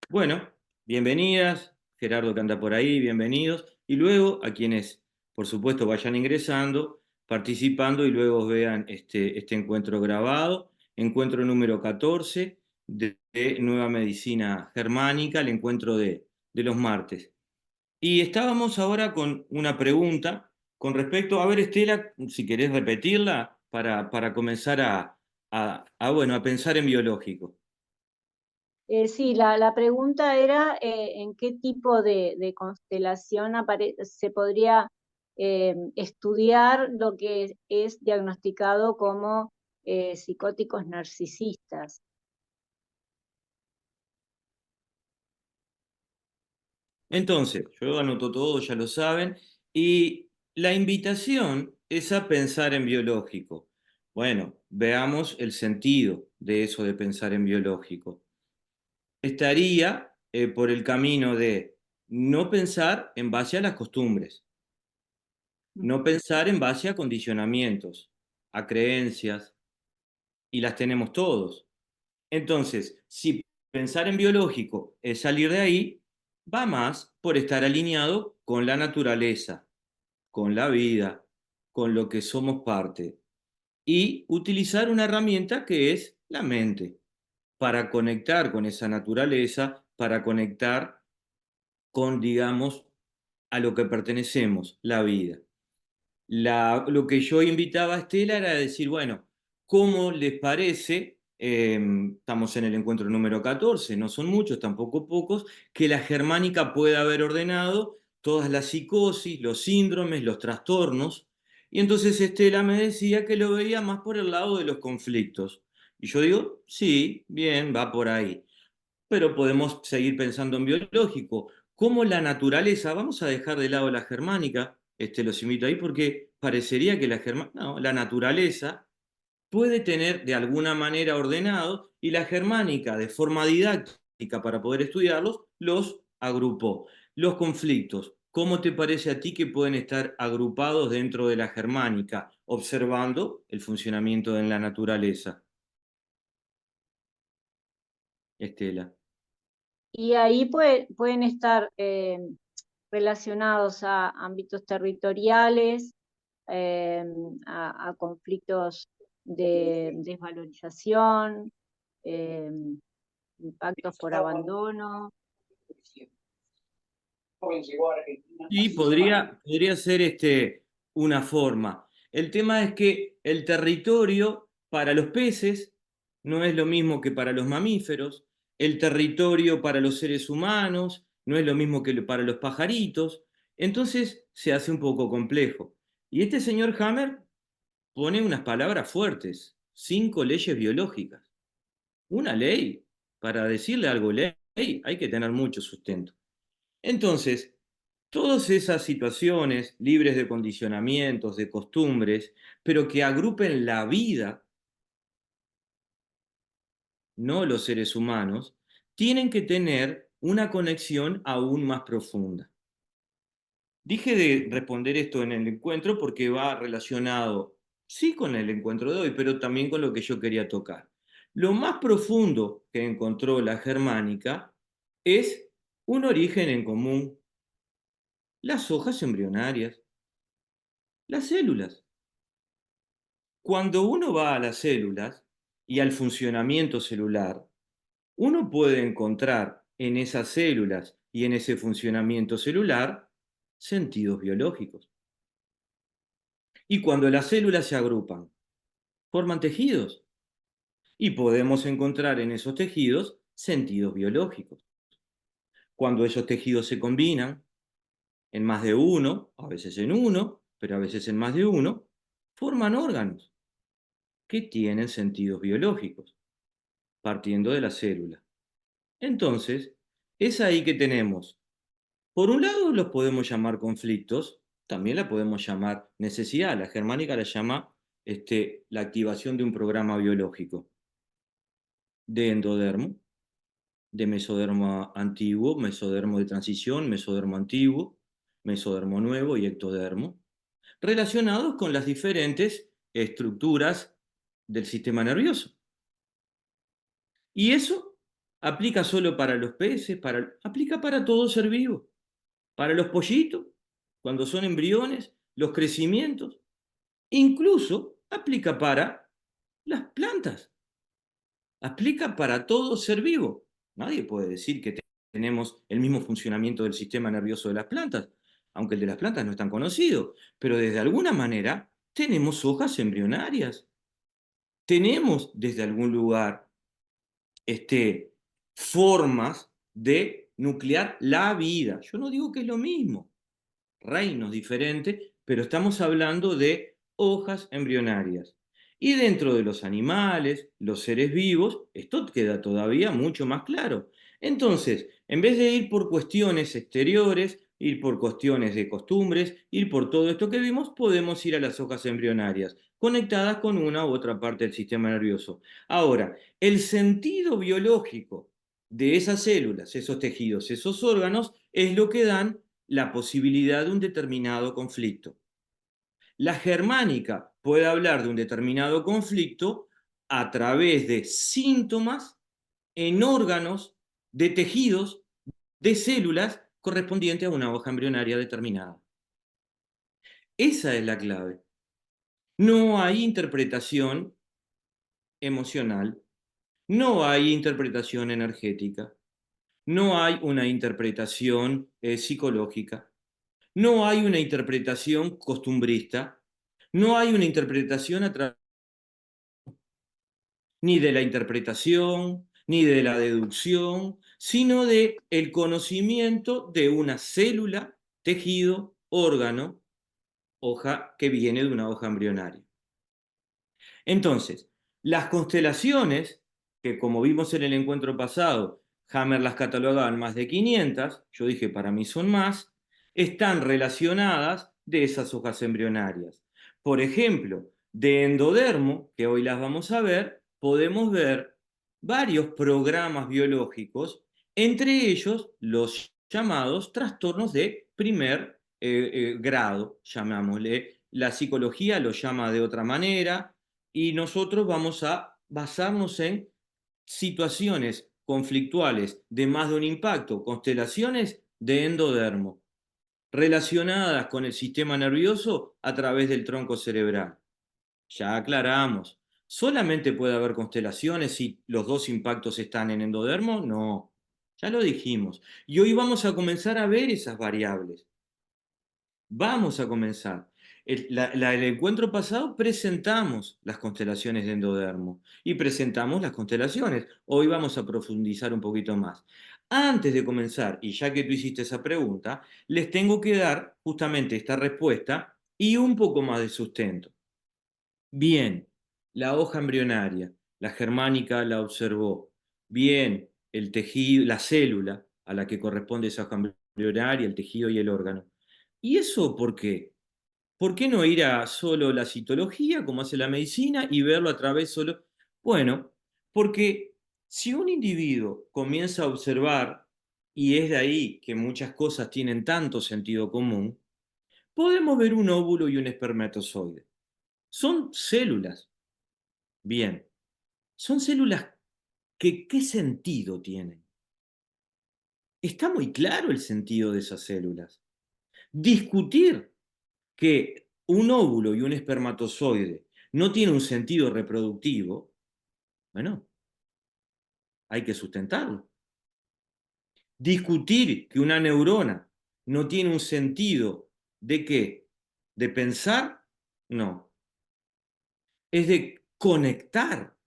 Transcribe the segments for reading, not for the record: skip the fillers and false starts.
Bueno, bienvenidas, Gerardo que anda por ahí, bienvenidos. Y luego a quienes, por supuesto, vayan ingresando, participando y luego vean este encuentro grabado, encuentro número 14 de Nueva Medicina Germánica, el encuentro de los martes. Y estábamos ahora con una pregunta con respecto, a ver, Estela, si querés repetirla para comenzar bueno, a pensar en biológico. Sí, la pregunta era en qué tipo de constelación se podría estudiar lo que es diagnosticado como psicóticos narcisistas. Entonces, yo anoto todo, ya lo saben, y la invitación es a pensar en biológico. Bueno, veamos el sentido de eso de pensar en biológico. Estaría por el camino de no pensar en base a las costumbres, no pensar en base a condicionamientos, a creencias, y las tenemos todos. Entonces, si pensar en biológico es salir de ahí, va más por estar alineado con la naturaleza, con la vida, con lo que somos parte. Y utilizar una herramienta que es la mente, para conectar con esa naturaleza, para conectar con, digamos, a lo que pertenecemos, la vida. Lo que yo invitaba a Estela era decir, bueno, ¿cómo les parece? Estamos en el encuentro número 14, no son muchos, tampoco pocos, que la germánica pueda haber ordenado todas las psicosis, los síndromes, los trastornos. Y entonces Estela me decía que lo veía más por el lado de los conflictos. Y yo digo, sí, bien, va por ahí, pero podemos seguir pensando en biológico. ¿Cómo la naturaleza? Vamos a dejar de lado la germánica, los invito ahí porque parecería que no, la naturaleza puede tener de alguna manera ordenado y la germánica de forma didáctica para poder estudiarlos los agrupó. Los conflictos, ¿cómo te parece a ti que pueden estar agrupados dentro de la germánica, observando el funcionamiento de la naturaleza, Estela? Y ahí pueden estar relacionados a ámbitos territoriales, eh, a conflictos de desvalorización, eh, impactos por abandono. Sí, podría ser una forma. El tema es que el territorio para los peces no es lo mismo que para los mamíferos, el territorio para los seres humanos no es lo mismo que para los pajaritos, entonces se hace un poco complejo. Y este señor Hammer pone unas palabras fuertes, 5 leyes biológicas. Una ley, para decirle algo ley, hay que tener mucho sustento. Entonces, todas esas situaciones libres de condicionamientos, de costumbres, pero que agrupen la vida, no los seres humanos, tienen que tener una conexión aún más profunda. Dije de responder esto en el encuentro porque va relacionado, sí, con el encuentro de hoy, pero también con lo que yo quería tocar. Lo más profundo que encontró la germánica es un origen en común, las hojas embrionarias, las células. Cuando uno va a las células y al funcionamiento celular, uno puede encontrar en esas células y en ese funcionamiento celular sentidos biológicos. Y cuando las células se agrupan, forman tejidos y podemos encontrar en esos tejidos sentidos biológicos. Cuando esos tejidos se combinan en más de uno, a veces en uno, pero a veces en más de uno, forman órganos que tienen sentidos biológicos, partiendo de la célula. Entonces, es ahí que tenemos, por un lado los podemos llamar conflictos, también la podemos llamar necesidad, la germánica la llama la activación de un programa biológico, de endodermo, de mesodermo antiguo, mesodermo de transición, mesodermo antiguo, mesodermo nuevo y ectodermo, relacionados con las diferentes estructuras del sistema nervioso. Y eso ¿Aplica solo para los peces? Aplica para todo ser vivo. Para los pollitos, cuando son embriones, los crecimientos. Incluso aplica para las plantas. Aplica para todo ser vivo. Nadie puede decir que tenemos el mismo funcionamiento del sistema nervioso de las plantas, aunque el de las plantas no es tan conocido, pero desde alguna manera tenemos hojas embrionarias. Tenemos desde algún lugar formas de nuclear la vida. Yo no digo que es lo mismo, reinos diferentes, pero estamos hablando de hojas embrionarias. Y dentro de los animales, los seres vivos, esto queda todavía mucho más claro. Entonces, en vez de ir por cuestiones exteriores, ir por cuestiones de costumbres, ir por todo esto que vimos, podemos ir a las hojas embrionarias, conectadas con una u otra parte del sistema nervioso. Ahora, el sentido biológico de esas células, esos tejidos, esos órganos, es lo que dan la posibilidad de un determinado conflicto. La germánica puede hablar de un determinado conflicto a través de síntomas en órganos de tejidos de células correspondientes a una hoja embrionaria determinada. Esa es la clave. No hay interpretación emocional, no hay interpretación energética, no hay una interpretación psicológica. No hay una interpretación costumbrista, no hay una interpretación ni de la interpretación, ni de la deducción, sino de el conocimiento de una célula, tejido, órgano, hoja que viene de una hoja embrionaria. Entonces, las constelaciones, que como vimos en el encuentro pasado, Hammer las catalogaba en más de 500, yo dije para mí son más, están relacionadas de esas hojas embrionarias. Por ejemplo, de endodermo, que hoy las vamos a ver, podemos ver varios programas biológicos, entre ellos los llamados trastornos de primer grado, llamámosle. La psicología lo llama de otra manera, y nosotros vamos a basarnos en situaciones conflictuales de más de un impacto, constelaciones de endodermo, relacionadas con el sistema nervioso a través del tronco cerebral. Ya aclaramos, ¿solamente puede haber constelaciones si los dos impactos están en endodermo? No, ya lo dijimos. Y hoy vamos a comenzar a ver esas variables. Vamos a comenzar. El encuentro pasado presentamos las constelaciones de endodermo y presentamos las constelaciones. Hoy vamos a profundizar un poquito más. Antes de comenzar, y ya que tú hiciste esa pregunta, les tengo que dar justamente esta respuesta y un poco más de sustento. Bien, la hoja embrionaria, la germánica la observó. Bien, el tejido, la célula a la que corresponde esa hoja embrionaria, el tejido y el órgano. ¿Y eso por qué? ¿Por qué no ir a solo la citología, como hace la medicina, y verlo a través solo? Bueno, porque si un individuo comienza a observar, y es de ahí que muchas cosas tienen tanto sentido común, podemos ver un óvulo y un espermatozoide. Son células. Bien, son células que ¿qué sentido tienen? Está muy claro el sentido de esas células. Discutir que un óvulo y un espermatozoide no tiene un sentido reproductivo, bueno, hay que sustentarlo. Discutir que una neurona no tiene un sentido de qué, de pensar, no. Es de conectar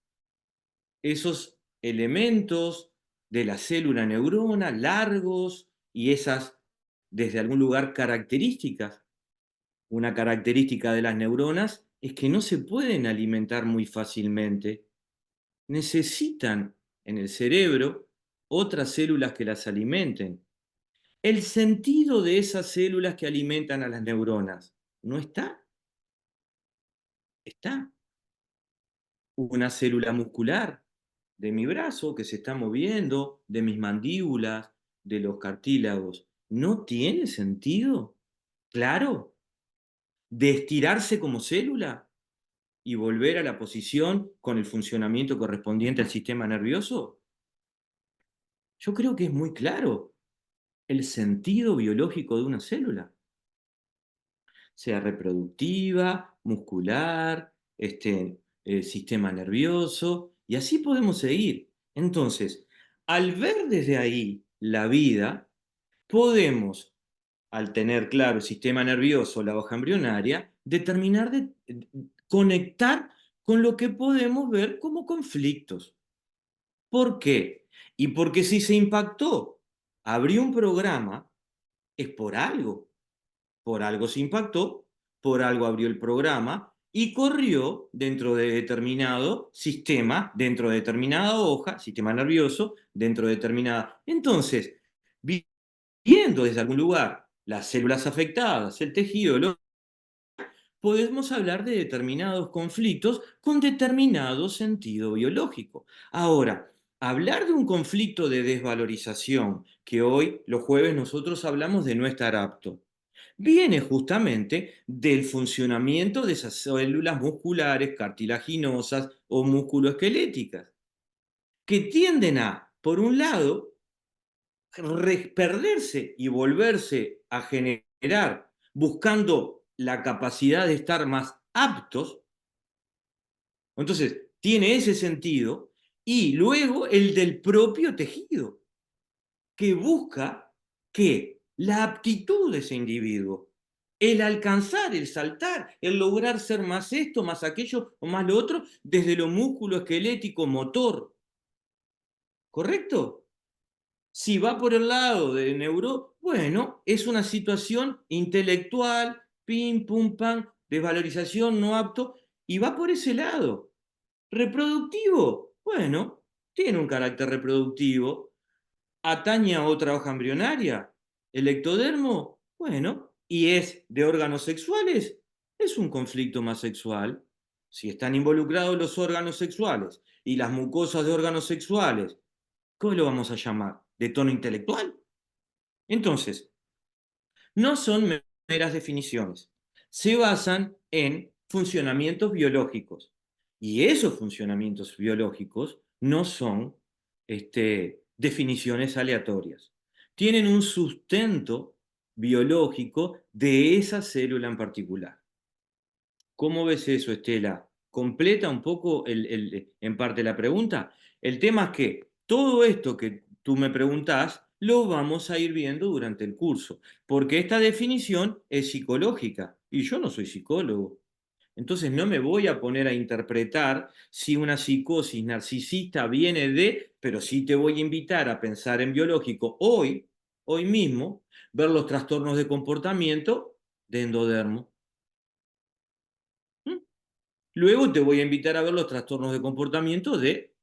esos elementos de la célula neurona largos y esas, desde algún lugar, características. Una característica de las neuronas es que no se pueden alimentar muy fácilmente. Necesitan en el cerebro otras células que las alimenten. El sentido de esas células que alimentan a las neuronas no está. Está. Una célula muscular de mi brazo que se está moviendo, de mis mandíbulas, de los cartílagos. ¿No tiene sentido? Claro. De estirarse como célula y volver a la posición con el funcionamiento correspondiente al sistema nervioso. yo creo que es muy claro el sentido biológico de una célula, sea reproductiva, muscular, sistema nervioso, y así podemos seguir. Entonces, al ver desde ahí la vida, podemos, al tener claro el sistema nervioso, la hoja embrionaria, determinar conectar con lo que podemos ver como conflictos. ¿Por qué? Y porque si se impactó, abrió un programa, es por algo se impactó, por algo abrió el programa y corrió dentro de determinado sistema, dentro de determinada hoja, sistema nervioso, dentro de determinada. Entonces, viendo desde algún lugar las células afectadas, el tejido, podemos hablar de determinados conflictos con determinado sentido biológico. Ahora, hablar de un conflicto de desvalorización, que hoy, los jueves, nosotros hablamos de no estar apto, viene justamente del funcionamiento de esas células musculares, cartilaginosas o musculoesqueléticas, que tienden a, por un lado, perderse y volverse a generar buscando la capacidad de estar más aptos. Entonces, tiene ese sentido. Y luego el del propio tejido, que busca que la aptitud de ese individuo, el alcanzar, el saltar, el lograr ser más esto, más aquello o más lo otro, desde lo músculo esquelético motor. ¿Correcto? Si va por el lado de neuro, bueno, es una situación intelectual, pim, pum, pam, desvalorización, no apto, y va por ese lado. Reproductivo, bueno, tiene un carácter reproductivo, atañe a otra hoja embrionaria. El ectodermo, bueno, y es de órganos sexuales, es un conflicto más sexual. Si están involucrados los órganos sexuales y las mucosas de órganos sexuales, ¿cómo lo vamos a llamar? ¿De tono intelectual? Entonces, no son meras definiciones, se basan en funcionamientos biológicos. Y esos funcionamientos biológicos no son definiciones aleatorias. Tienen un sustento biológico de esa célula en particular. ¿Cómo ves eso, Estela? ¿Completa un poco en parte la pregunta? El tema es que todo esto que tú me preguntás lo vamos a ir viendo durante el curso, porque esta definición es psicológica y yo no soy psicólogo. Entonces no me voy a poner a interpretar si una psicosis narcisista viene de, pero sí te voy a invitar a pensar en biológico hoy mismo, ver los trastornos de comportamiento de endodermo. ¿Mm? Luego te voy a invitar a ver los trastornos de comportamiento de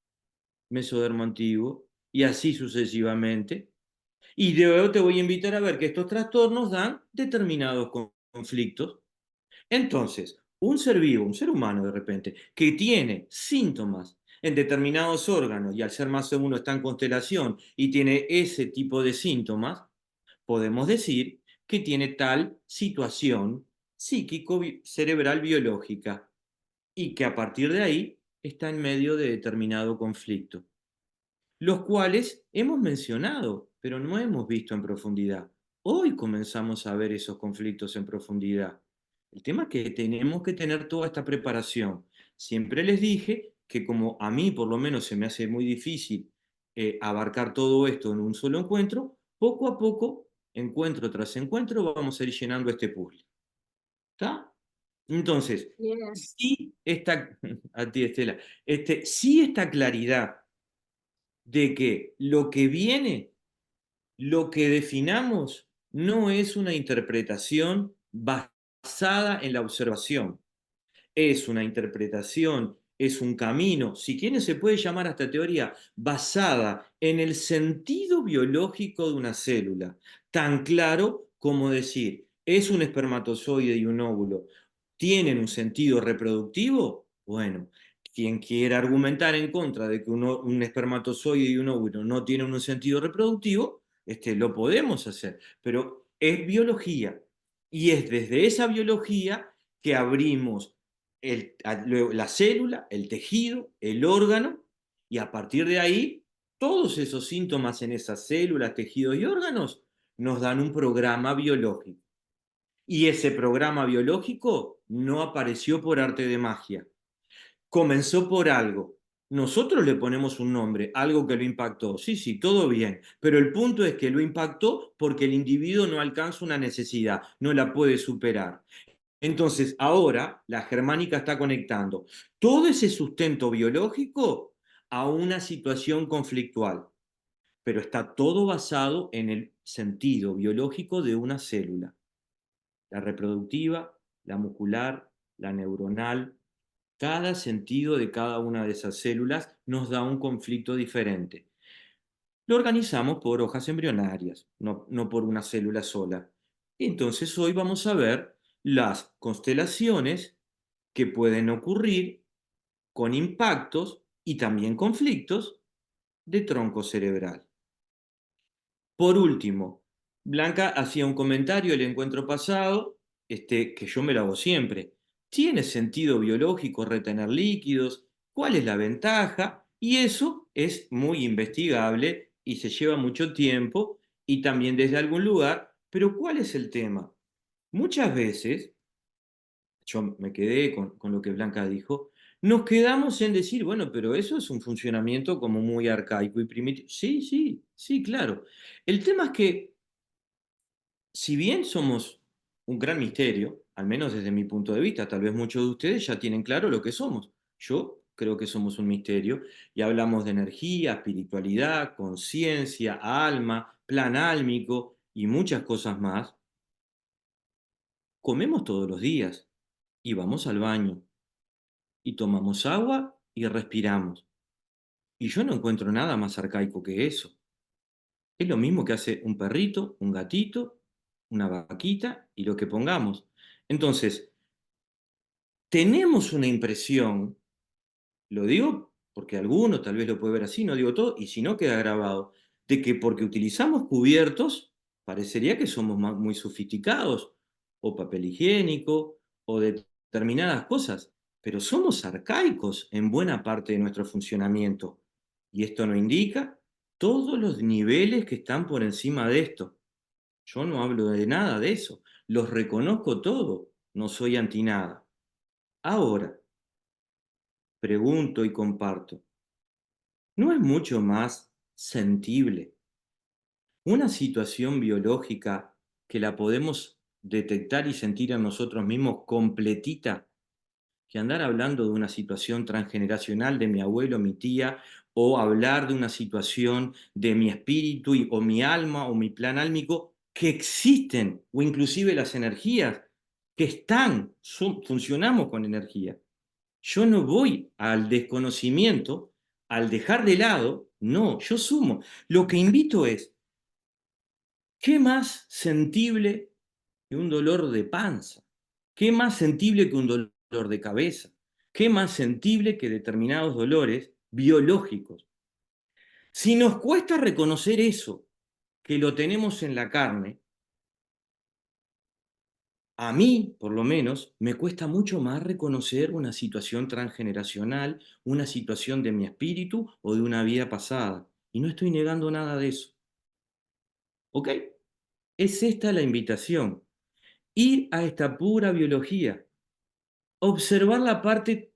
mesodermo antiguo y así sucesivamente. Y luego te voy a invitar a ver que estos trastornos dan determinados conflictos. Entonces, un ser vivo, un ser humano de repente, que tiene síntomas en determinados órganos y al ser más de uno está en constelación y tiene ese tipo de síntomas, podemos decir que tiene tal situación psíquico-cerebral biológica y que a partir de ahí está en medio de determinado conflicto, los cuales hemos mencionado, pero no hemos visto en profundidad. Hoy comenzamos a ver esos conflictos en profundidad. El tema es que tenemos que tener toda esta preparación. Siempre les dije que como a mí por lo menos se me hace muy difícil abarcar todo esto en un solo encuentro, poco a poco, encuentro tras encuentro, vamos a ir llenando este puzzle. ¿Está? Entonces, Bien. sí esta, a ti Estela, sí esta claridad de que lo que viene, lo que definamos, no es una interpretación basada en la observación, es una interpretación, es un camino, si quieren se puede llamar hasta teoría, basada en el sentido biológico de una célula, tan claro como decir, es un espermatozoide y un óvulo, ¿tienen un sentido reproductivo? Bueno, quien quiera argumentar en contra de que un espermatozoide y un óvulo no tienen un sentido reproductivo, lo podemos hacer, pero es biología. Y es desde esa biología que abrimos la célula, el tejido, el órgano, y a partir de ahí todos esos síntomas en esas células, tejidos y órganos nos dan un programa biológico. Y ese programa biológico no apareció por arte de magia. Comenzó por algo. Nosotros le ponemos un nombre, algo que lo impactó. Sí, sí, todo bien. Pero el punto es que lo impactó porque el individuo no alcanza una necesidad, no la puede superar. Entonces, ahora la germánica está conectando todo ese sustento biológico a una situación conflictual, pero está todo basado en el sentido biológico de una célula, la reproductiva, la muscular, la neuronal. Cada sentido de cada una de esas células nos da un conflicto diferente. Lo organizamos por hojas embrionarias, no por una célula sola. Entonces hoy vamos a ver las constelaciones que pueden ocurrir con impactos y también conflictos de tronco cerebral. Por último, Blanca hacía un comentario el encuentro pasado, que yo me lo hago siempre. ¿Tiene sentido biológico retener líquidos? ¿Cuál es la ventaja? Y eso es muy investigable y se lleva mucho tiempo y también desde algún lugar. Pero ¿cuál es el tema? Muchas veces, yo me quedé con lo que Blanca dijo, nos quedamos en decir, bueno, pero eso es un funcionamiento como muy arcaico y primitivo. Sí, sí, sí, claro. El tema es que si bien somos un gran misterio, al menos desde mi punto de vista, tal vez muchos de ustedes ya tienen claro lo que somos. Yo creo que somos un misterio y hablamos de energía, espiritualidad, conciencia, alma, plan álmico y muchas cosas más. Comemos todos los días y vamos al baño y tomamos agua y respiramos. Y yo no encuentro nada más arcaico que eso. Es lo mismo que hace un perrito, un gatito, una vaquita y lo que pongamos. Entonces, tenemos una impresión, lo digo porque alguno tal vez lo puede ver así, no digo todo, y si no queda grabado, de que porque utilizamos cubiertos, parecería que somos muy sofisticados, o papel higiénico, o determinadas cosas, pero somos arcaicos en buena parte de nuestro funcionamiento. Y esto nos indica todos los niveles que están por encima de esto. Yo no hablo de nada de eso, los reconozco todo, no soy anti nada. Ahora, pregunto y comparto, ¿no es mucho más sentible una situación biológica que la podemos detectar y sentir en nosotros mismos completita que andar hablando de una situación transgeneracional de mi abuelo, mi tía, o hablar de una situación de mi espíritu o mi alma o mi plan álmico que existen, o inclusive las energías que están, funcionamos con energía? Yo no voy al desconocimiento, al dejar de lado, no, yo sumo. Lo que invito es, ¿qué más sentible que un dolor de panza? ¿Qué más sentible que un dolor de cabeza? ¿Qué más sentible que determinados dolores biológicos? Si nos cuesta reconocer eso, que lo tenemos en la carne, a mí, por lo menos, me cuesta mucho más reconocer una situación transgeneracional, una situación de mi espíritu o de una vida pasada. Y no estoy negando nada de eso. ¿Ok? Es esta la invitación. Ir a esta pura biología. Observar la parte,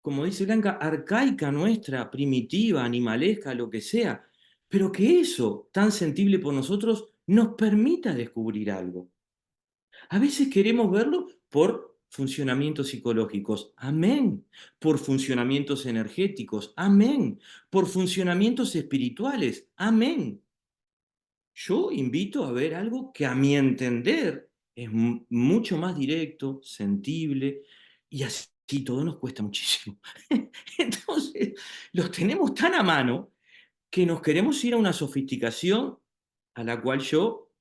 como dice Blanca, arcaica nuestra, primitiva, animalesca, lo que sea. Pero que eso, tan sensible por nosotros, nos permita descubrir algo. A veces queremos verlo por funcionamientos psicológicos, amén, por funcionamientos energéticos, amén, por funcionamientos espirituales, amén. Yo invito a ver algo que a mi entender es mucho más directo, sensible, y así todo nos cuesta muchísimo. Entonces, los tenemos tan a mano que nos queremos ir a una sofisticación a la cual yo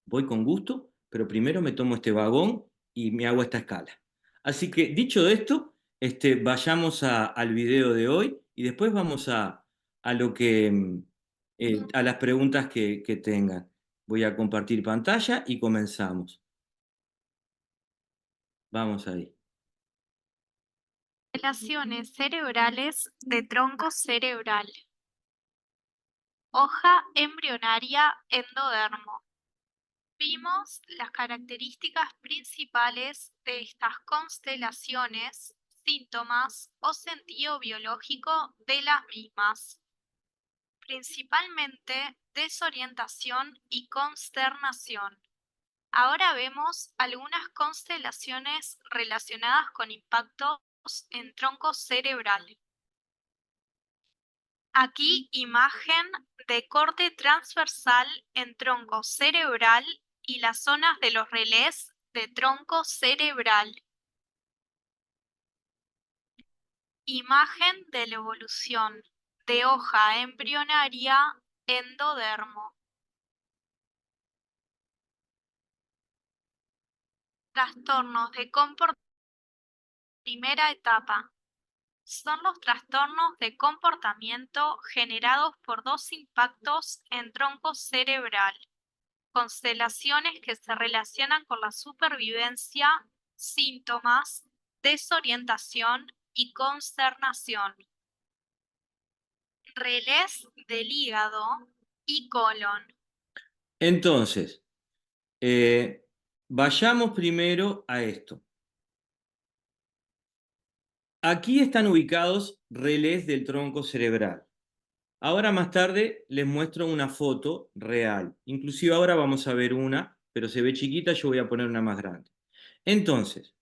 voy con gusto, pero primero me tomo este vagón y me hago esta escala. Así que, dicho esto, vayamos al video de hoy y después vamos a lo que, a las preguntas que tengan. Voy a compartir pantalla y comenzamos. Vamos ahí. Relaciones cerebrales de tronco cerebral. Hoja embrionaria endodermo. Vimos las características principales de estas constelaciones, síntomas o sentido biológico de las mismas. Principalmente desorientación y consternación. Ahora vemos algunas constelaciones relacionadas con impactos en tronco cerebral. Aquí imagen de corte transversal en tronco cerebral y las zonas de los relés de tronco cerebral. Imagen de la evolución de hoja embrionaria endodermo. Trastornos de comportamiento. Primera etapa. Son los trastornos de comportamiento generados por dos impactos en tronco cerebral, constelaciones que se relacionan con la supervivencia, síntomas, desorientación y consternación. Relés del hígado y colon. Entonces, vayamos primero a esto. Aquí están ubicados relés del tronco cerebral. Ahora más tarde les muestro una foto real. Inclusive ahora vamos a ver una, pero se ve chiquita, yo voy a poner una más grande. Entonces,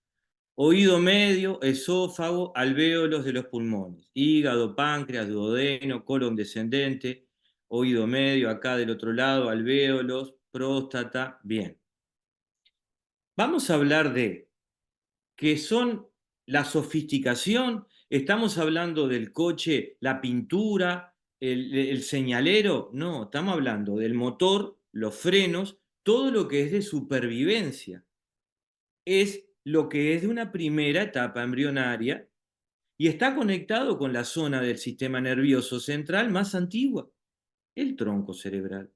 oído medio, esófago, alvéolos de los pulmones, hígado, páncreas, duodeno, colon descendente, oído medio, acá del otro lado, alvéolos, próstata, bien. Vamos a hablar de que son la sofisticación, estamos hablando del coche, la pintura, el señalero, no, estamos hablando del motor, los frenos, todo lo que es de supervivencia. Es lo que es de una primera etapa embrionaria y está conectado con la zona del sistema nervioso central más antigua, el tronco cerebral.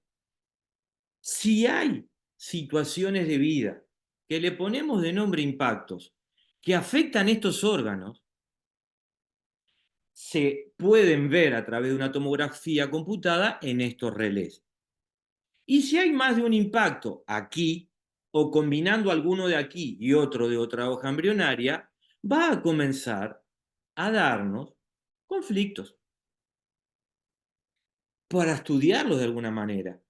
Si hay situaciones de vida que le ponemos de nombre impactos que afectan estos órganos, se pueden ver a través de una tomografía computada en estos relés. Y si hay más de un impacto aquí, o combinando alguno de aquí y otro de otra hoja embrionaria, va a comenzar a darnos conflictos para estudiarlos de alguna manera.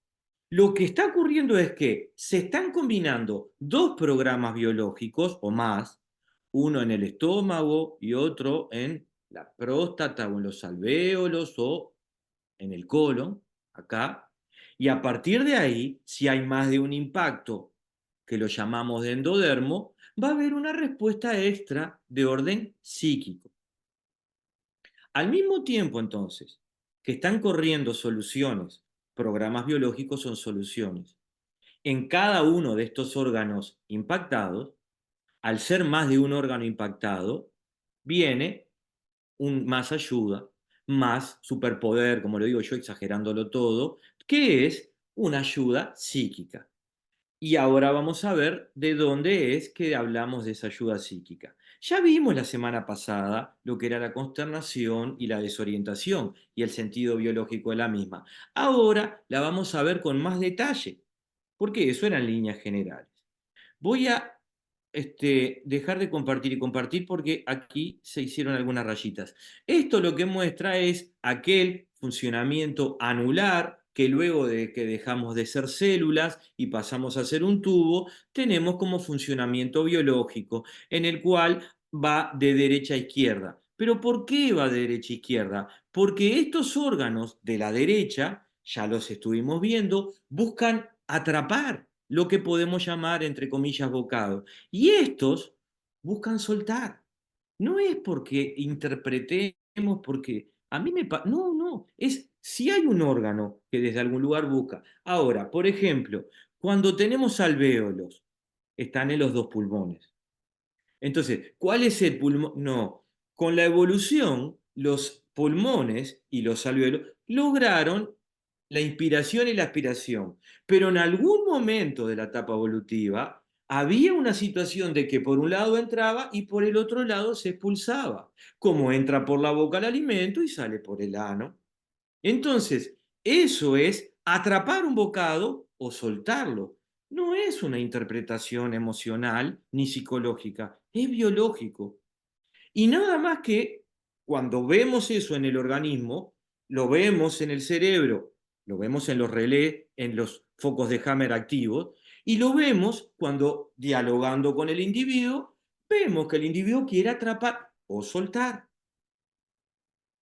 Lo que está ocurriendo es que se están combinando dos programas biológicos o más, uno en el estómago y otro en la próstata o en los alvéolos o en el colon, acá, y a partir de ahí, si hay más de un impacto que lo llamamos de endodermo, va a haber una respuesta extra de orden psíquico. Al mismo tiempo, entonces, que están corriendo soluciones, programas biológicos son soluciones. En cada uno de estos órganos impactados, al ser más de un órgano impactado, viene más ayuda, más superpoder, como lo digo yo exagerándolo todo, que es una ayuda psíquica. Y ahora vamos a ver de dónde es que hablamos de esa ayuda psíquica. Ya vimos la semana pasada lo que era la consternación y la desorientación y el sentido biológico de la misma. Ahora la vamos a ver con más detalle, porque eso eran líneas generales. Voy a dejar de compartir y compartir porque aquí se hicieron algunas rayitas. Esto lo que muestra es aquel funcionamiento anular que luego de que dejamos de ser células y pasamos a ser un tubo, tenemos como funcionamiento biológico, en el cual va de derecha a izquierda. ¿Pero por qué va de derecha a izquierda? Porque estos órganos de la derecha, ya los estuvimos viendo, buscan atrapar lo que podemos llamar, entre comillas, bocado. Y estos buscan soltar. No es porque interpretemos, porque a mí me... No, no, es si hay un órgano que desde algún lugar busca. Ahora, por ejemplo, cuando tenemos alvéolos, están en los dos pulmones. Entonces, ¿cuál es el pulmón? No, con la evolución, los pulmones y los alvéolos lograron la inspiración y la aspiración, pero en algún momento de la etapa evolutiva había una situación de que por un lado entraba y por el otro lado se expulsaba, como entra por la boca el alimento y sale por el ano. Entonces, Eso es atrapar un bocado o soltarlo. No es una interpretación emocional ni psicológica, es biológico. Y nada más que cuando vemos eso en el organismo, lo vemos en el cerebro, lo vemos en los relés, en los focos de Hammer activos, y lo vemos cuando dialogando con el individuo, vemos que el individuo quiere atrapar o soltar.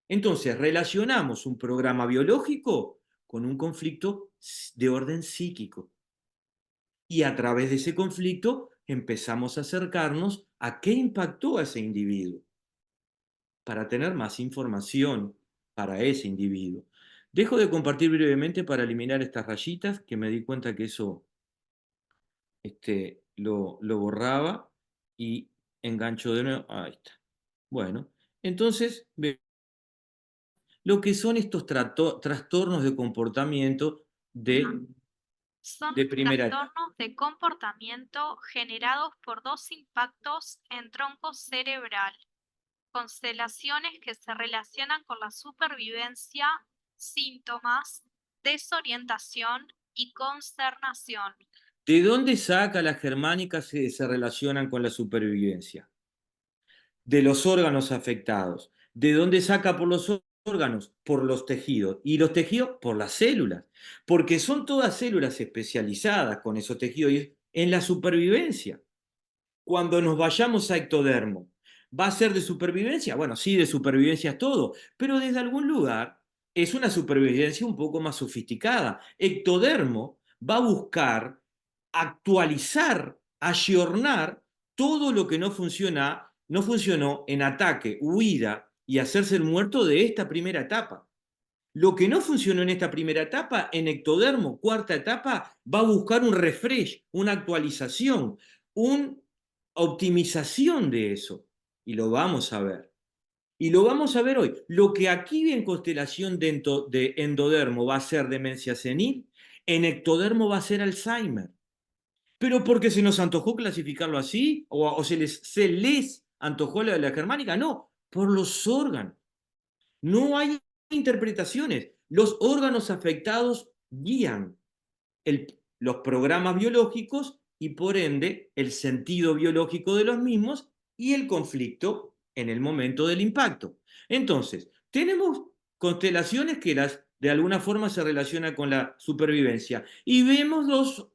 Entonces, relacionamos un programa biológico con un conflicto de orden psíquico. Y a través de ese conflicto empezamos a acercarnos a qué impactó a ese individuo, para tener más información para ese individuo. Dejo de compartir brevemente para eliminar estas rayitas, que me di cuenta que eso lo borraba, y engancho de nuevo. Ahí está. Bueno, entonces lo que son estos trastornos de comportamiento Son de primera etapa. trastornos de comportamiento generados por dos impactos en tronco cerebral, constelaciones que se relacionan con la supervivencia, síntomas, desorientación y consternación. ¿De dónde saca la germánica se relacionan con la supervivencia? De los órganos afectados. ¿De dónde saca por los órganos? Por los tejidos. ¿Y los tejidos? Por las células. Porque son todas células especializadas con esos tejidos en la supervivencia. Cuando nos vayamos a ectodermo, ¿va a ser de supervivencia? Bueno, sí, de supervivencia es todo, pero desde algún lugar es una supervivencia un poco más sofisticada. Ectodermo va a buscar actualizar, ayornar todo lo que no funcionó en ataque, huida y hacerse el muerto de esta primera etapa. Lo que no funcionó en esta primera etapa, en ectodermo, cuarta etapa, va a buscar un refresh, una actualización, una optimización de eso. Y lo vamos a ver. Y lo vamos a ver hoy. Lo que aquí en constelación de endodermo va a ser demencia senil, en ectodermo va a ser Alzheimer. ¿Pero porque se nos antojó clasificarlo así? ¿O se les antojó la germánica? No, por los órganos. No hay interpretaciones. Los órganos afectados guían los programas biológicos y por ende el sentido biológico de los mismos y el conflicto en el momento del impacto. Entonces, tenemos constelaciones que de alguna forma se relacionan con la supervivencia y vemos dos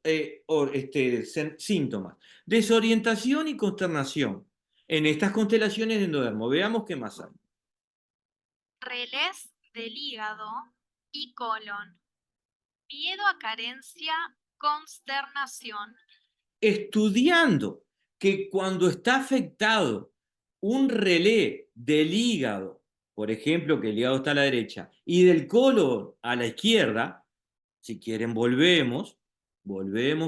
síntomas, desorientación y consternación en estas constelaciones de endodermo. Veamos qué más hay. Relés del hígado y colon. Miedo a carencia, consternación. Estudiando que cuando está afectado un relé del hígado, por ejemplo, que el hígado está a la derecha, y del colon a la izquierda, si quieren volvemos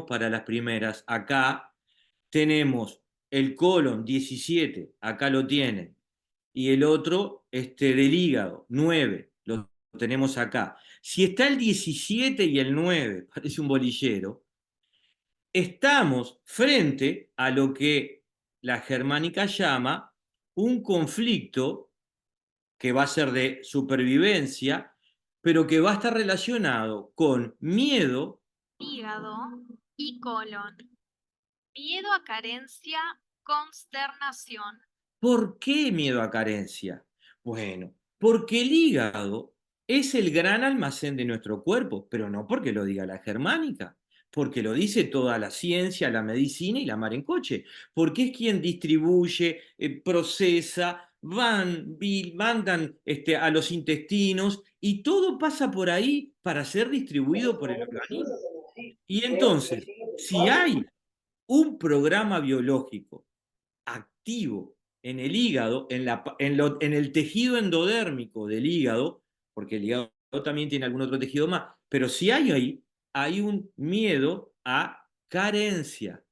para las primeras. Acá tenemos el colon 17, acá lo tienen, y el otro del hígado 9, lo tenemos acá. Si está el 17 y el 9, parece un bolillero, estamos frente a lo que la germánica llama un conflicto que va a ser de supervivencia, pero que va a estar relacionado con miedo, hígado y colon. Miedo a carencia, consternación. ¿Por qué miedo a carencia? Bueno, porque el hígado es el gran almacén de nuestro cuerpo, pero no porque lo diga la germánica, porque lo dice toda la ciencia, la medicina y la mar en coche, porque es quien distribuye, procesa, mandan a los intestinos y todo pasa por ahí para ser distribuido por el organismo. Y entonces, si hay un programa biológico activo en el hígado, en el tejido endodérmico del hígado, porque el hígado también tiene algún otro tejido más, pero si hay ahí, hay un miedo a carencia.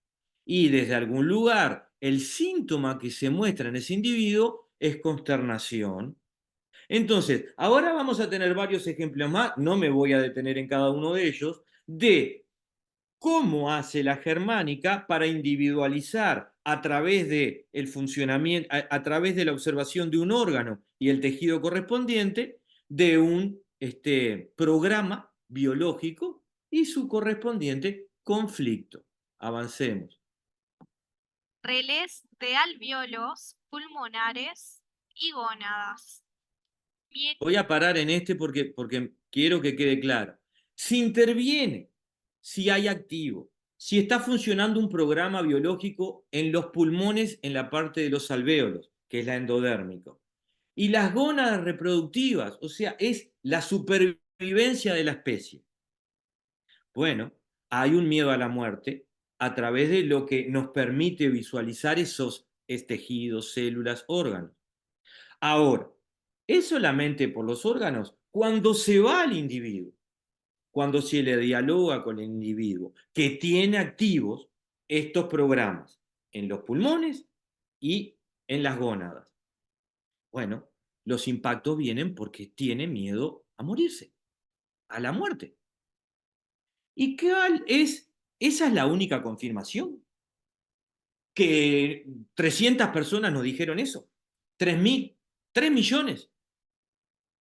Y desde algún lugar, el síntoma que se muestra en ese individuo es consternación. Entonces, ahora vamos a tener varios ejemplos más, no me voy a detener en cada uno de ellos, de cómo hace la germánica para individualizar a través de el funcionamiento, a través de la observación de un órgano y el tejido correspondiente de un programa biológico y su correspondiente conflicto. Avancemos. Relés de alvéolos pulmonares y gónadas. Voy a parar en porque quiero que quede claro. Si interviene, si hay activo, si está funcionando un programa biológico en los pulmones, en la parte de los alvéolos, que es la endodérmica, y las gónadas reproductivas, o sea, es la supervivencia de la especie. Bueno, hay un miedo a la muerte a través de lo que nos permite visualizar esos tejidos, células, órganos. Ahora, es solamente por los órganos cuando se va al individuo, cuando se le dialoga con el individuo, que tiene activos estos programas en los pulmones y en las gónadas. Bueno, los impactos vienen porque tiene miedo a morirse, a la muerte. ¿Y esa es la única confirmación? Que 300 personas nos dijeron eso, 3.000, 3 millones,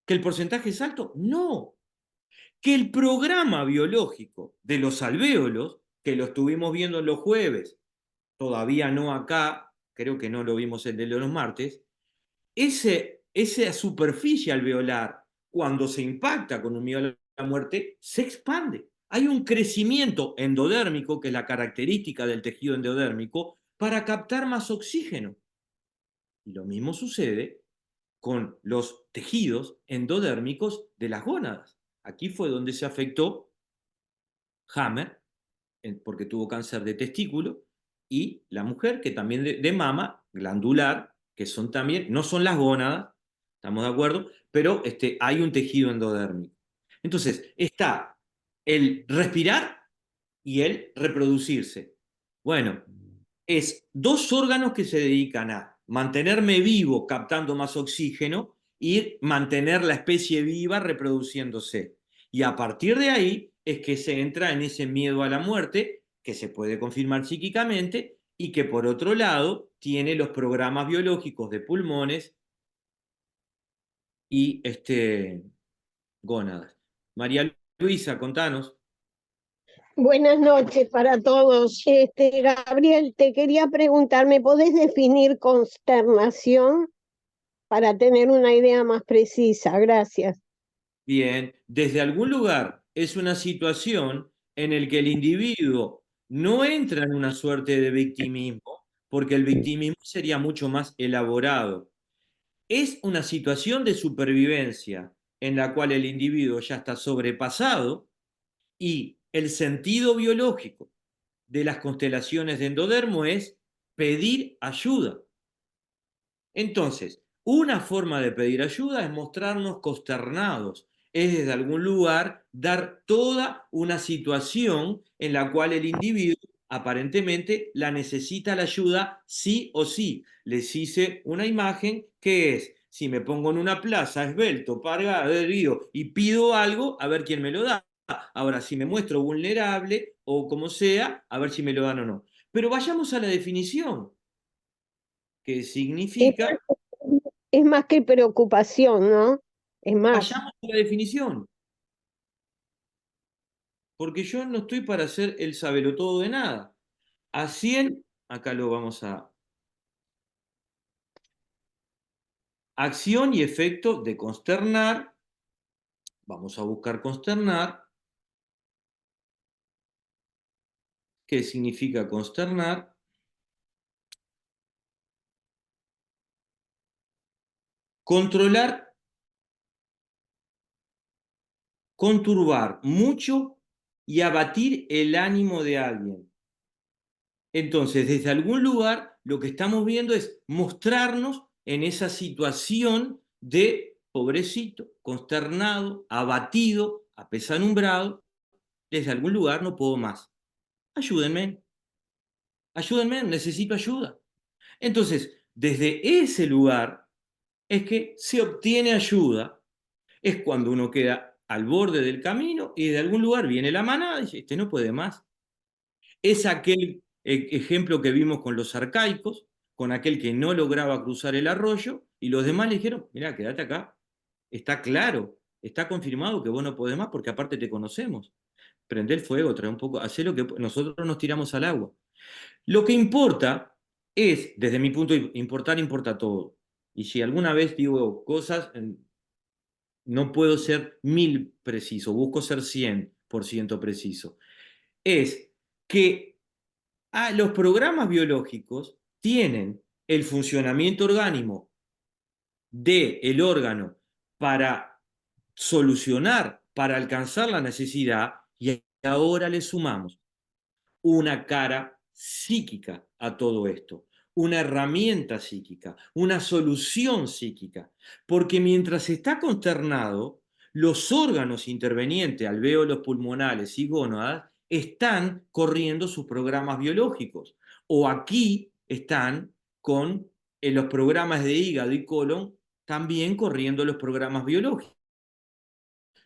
que el porcentaje es alto. No, que el programa biológico de los alvéolos, que lo estuvimos viendo los jueves, todavía no acá, creo que no lo vimos el de los martes, esa superficie alveolar, cuando se impacta con un miedo a la muerte, se expande. Hay un crecimiento endodérmico, que es la característica del tejido endodérmico, para captar más oxígeno. Y lo mismo sucede con los tejidos endodérmicos de las gónadas. Aquí fue donde se afectó Hammer, porque tuvo cáncer de testículo, y la mujer que también de mama, glandular, que son también, no son las gónadas, ¿estamos de acuerdo? Pero hay un tejido endodérmico. Entonces, está el respirar y el reproducirse. Bueno, es dos órganos que se dedican a mantenerme vivo captando más oxígeno y mantener la especie viva reproduciéndose. Y a partir de ahí es que se entra en ese miedo a la muerte, que se puede confirmar psíquicamente, y que por otro lado tiene los programas biológicos de pulmones y gónadas. María Luisa, contanos. Buenas noches para todos. Gabriel, te quería preguntar, ¿me podés definir consternación para tener una idea más precisa? Gracias. Bien, desde algún lugar es una situación en la que el individuo no entra en una suerte de victimismo, porque el victimismo sería mucho más elaborado. Es una situación de supervivencia en la cual el individuo ya está sobrepasado y el sentido biológico de las constelaciones de endodermo es pedir ayuda. Entonces, una forma de pedir ayuda es mostrarnos consternados, es desde algún lugar dar toda una situación en la cual el individuo aparentemente la necesita la ayuda sí o sí. Les hice una imagen que es, si me pongo en una plaza esbelto, parado, herido y pido algo, a ver quién me lo da. Ahora, si me muestro vulnerable o como sea, a ver si me lo dan o no. Pero vayamos a la definición, que Es significa... es más que preocupación, ¿no? Es más. Vayamos a la definición, porque yo no estoy para hacer el sabelotodo de nada. A 100, acá lo vamos a... Acción y efecto de consternar. Vamos a buscar consternar. ¿Qué significa consternar? Controlar, conturbar mucho y abatir el ánimo de alguien. Entonces, desde algún lugar, lo que estamos viendo es mostrarnos en esa situación de pobrecito, consternado, abatido, apesadumbrado. Desde algún lugar no puedo más. Ayúdenme, ayúdenme, necesito ayuda. Entonces, desde ese lugar es que se obtiene ayuda. Es cuando uno queda al borde del camino y de algún lugar viene la manada y dice, este no puede más. Es aquel ejemplo que vimos con los arcaicos, con aquel que no lograba cruzar el arroyo y los demás le dijeron, mira, quédate acá, está claro Está confirmado que vos no podés más porque aparte te conocemos. Prende el fuego, trae un poco, hacé lo que nosotros nos tiramos al agua. Lo que importa es, desde mi punto de vista, importa todo. Y si alguna vez digo cosas, no puedo ser 1000 preciso, busco ser 100% preciso. Es que los programas biológicos tienen el funcionamiento orgánico del órgano para solucionar, para alcanzar la necesidad, y ahora le sumamos una cara psíquica a todo esto, una herramienta psíquica, una solución psíquica, porque mientras está consternado, los órganos intervenientes, alvéolos pulmonares y gónadas, están corriendo sus programas biológicos, o aquí están con los programas de hígado y colon también corriendo los programas biológicos.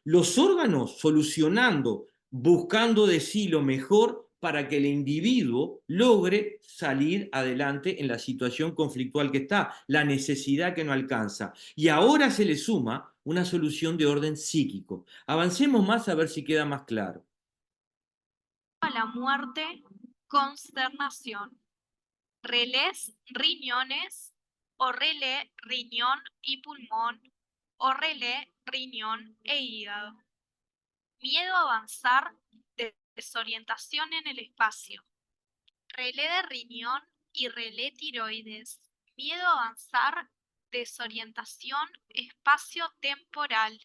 Los órganos solucionando, buscando de sí lo mejor para que el individuo logre salir adelante en la situación conflictual que está, la necesidad que no alcanza. Y ahora se le suma una solución de orden psíquico. Avancemos más a ver si queda más claro. A la muerte, consternación. Relés, riñones, o relé, riñón y pulmón, o relé, riñón e hígado. Miedo a avanzar, desorientación en el espacio. Relé de riñón y relé tiroides. Miedo a avanzar, desorientación espacio-temporal.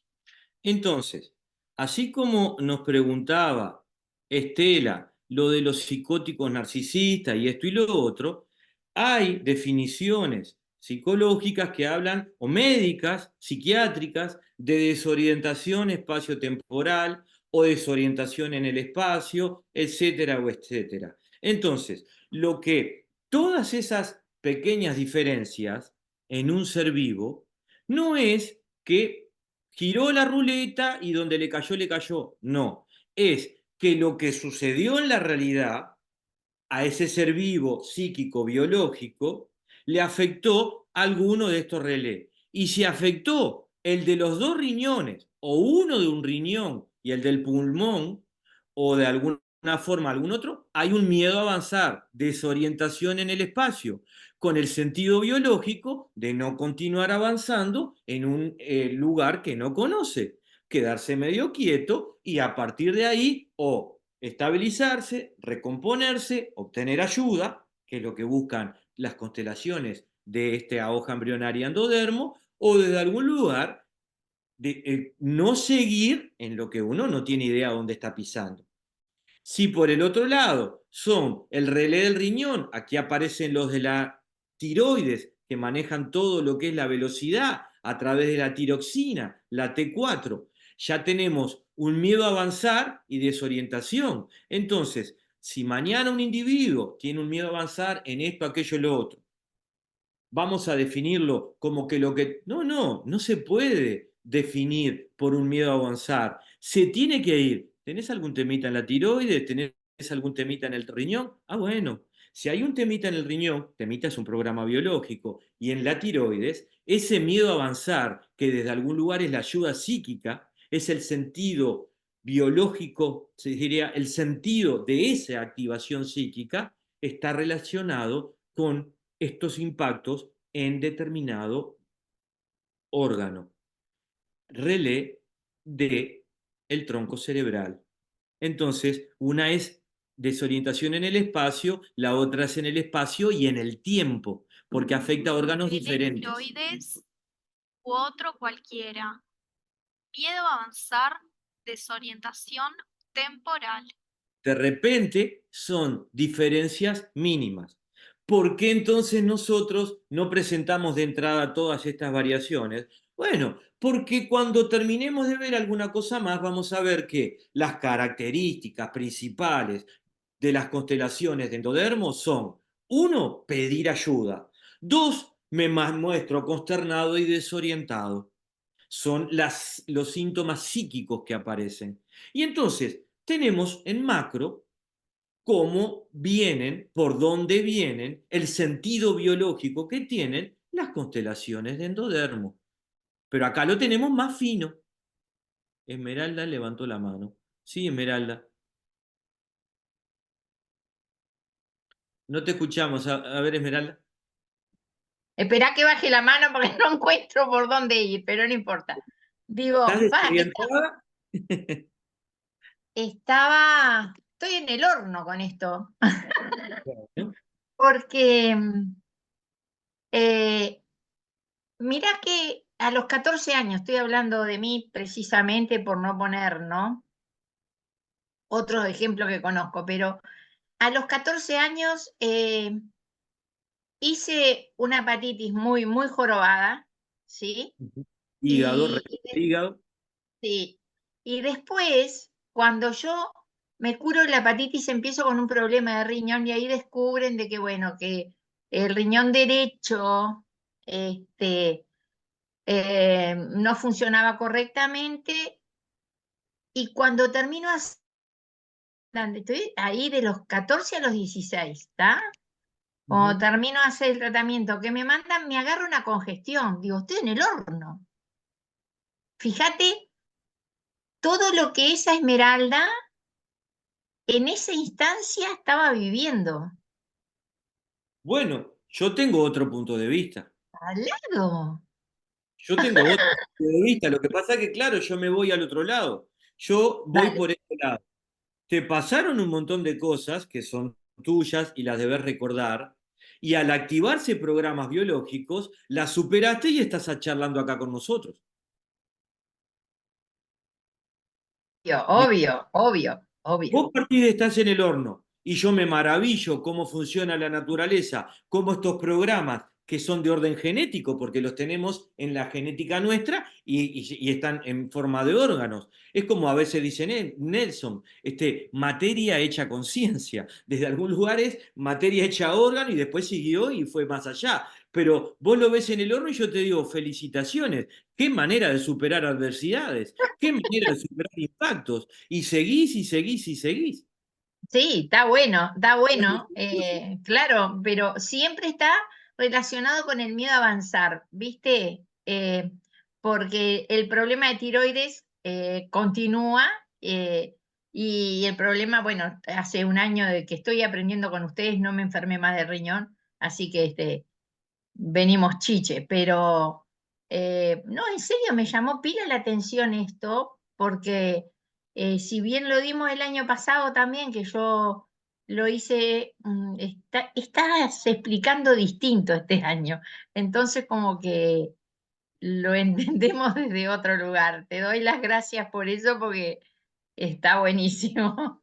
Entonces, así como nos preguntaba Estela lo de los psicóticos narcisistas y esto y lo otro, hay definiciones psicológicas que hablan, o médicas, psiquiátricas, de desorientación espacio-temporal o desorientación en el espacio, etcétera, o etcétera. Entonces, todas esas pequeñas diferencias en un ser vivo no es que giró la ruleta y donde le cayó. No, es que lo que sucedió en la realidad a ese ser vivo, psíquico, biológico, le afectó alguno de estos relés. Y si afectó el de los dos riñones, o uno de un riñón y el del pulmón, o de alguna forma algún otro, hay un miedo a avanzar, desorientación en el espacio, con el sentido biológico de no continuar avanzando en un lugar que no conoce, quedarse medio quieto y a partir de ahí o estabilizarse, recomponerse, obtener ayuda, que es lo que buscan las constelaciones de esta hoja embrionaria endodermo, o desde algún lugar de no seguir en lo que uno no tiene idea dónde está pisando. Si por el otro lado son el relé del riñón, aquí aparecen los de la tiroides, que manejan todo lo que es la velocidad a través de la tiroxina, la T4, ya tenemos un miedo a avanzar y desorientación. Entonces, si mañana un individuo tiene un miedo a avanzar en esto, aquello y lo otro, vamos a definirlo como que lo que... No se puede definir por un miedo a avanzar. Se tiene que ir. ¿Tenés algún temita en la tiroides? ¿Tenés algún temita en el riñón? Ah, bueno. Si hay un temita en el riñón, temita es un programa biológico, y en la tiroides, ese miedo a avanzar, que desde algún lugar es la ayuda psíquica, es el sentido biológico, se diría, el sentido de esa activación psíquica, está relacionado con estos impactos en determinado órgano, relé de el tronco cerebral. Entonces, una es desorientación en el espacio, la otra es en el espacio y en el tiempo, porque afecta a órganos diferentes. Tiroides u otro cualquiera. Miedo a avanzar, desorientación temporal. De repente son diferencias mínimas. ¿Por qué entonces nosotros no presentamos de entrada todas estas variaciones? Bueno, porque cuando terminemos de ver alguna cosa más, vamos a ver que las características principales de las constelaciones de endodermo son: 1, pedir ayuda; 2, me muestro consternado y desorientado. Son los síntomas psíquicos que aparecen. Y entonces tenemos en macro cómo vienen, por dónde vienen, el sentido biológico que tienen las constelaciones de endodermo. Pero acá lo tenemos más fino. Esmeralda levantó la mano. Sí, Esmeralda. No te escuchamos. A ver, Esmeralda. Esperá que baje la mano porque no encuentro por dónde ir, pero no importa. Digo, ¿Estás desorientada? estoy en el horno con esto, porque mirá que a los 14 años, estoy hablando de mí precisamente por no poner, ¿no? Otros ejemplos que conozco, pero a los 14 años hice una hepatitis muy, muy jorobada, ¿sí? Hígado, Y, hígado. sí, y después, cuando yo me curo la hepatitis, empiezo con un problema de riñón y ahí descubren de que, bueno, que el riñón derecho no funcionaba correctamente y cuando termino así, estoy ahí de los 14 a los 16, ¿está? Cuando termino de hacer el tratamiento que me mandan, me agarra una congestión. Digo, estoy en el horno. Fíjate todo lo que esa Esmeralda en esa instancia estaba viviendo. Bueno, yo tengo otro punto de vista. Al lado. Yo tengo otro punto de vista. Lo que pasa es que, claro, yo me voy al otro lado. Yo voy Dale. por este lado. Te pasaron un montón de cosas que son tuyas y las debes recordar. Y al activarse programas biológicos, las superaste y estás charlando acá con nosotros. Obvio, obvio, obvio. Vos partís de estás en el horno y yo me maravillo cómo funciona la naturaleza, cómo estos programas que son de orden genético, porque los tenemos en la genética nuestra y están en forma de órganos. Es como a veces dice Nelson, materia hecha conciencia. Desde algunos lugares, materia hecha órgano y después siguió y fue más allá. Pero vos lo ves en el horno y yo te digo, felicitaciones. Qué manera de superar adversidades, qué manera de superar impactos. Y seguís y seguís y seguís. Sí, está bueno, claro, pero siempre está relacionado con el miedo a avanzar, ¿viste? Porque el problema de tiroides continúa y el problema, bueno, hace un año de que estoy aprendiendo con ustedes, no me enfermé más de riñón, así que venimos chiche, pero no, en serio, me llamó pila la atención esto, porque si bien lo dimos el año pasado también, que yo lo hice, estás explicando distinto este año, entonces como que lo entendemos desde otro lugar. Te doy las gracias por eso porque está buenísimo.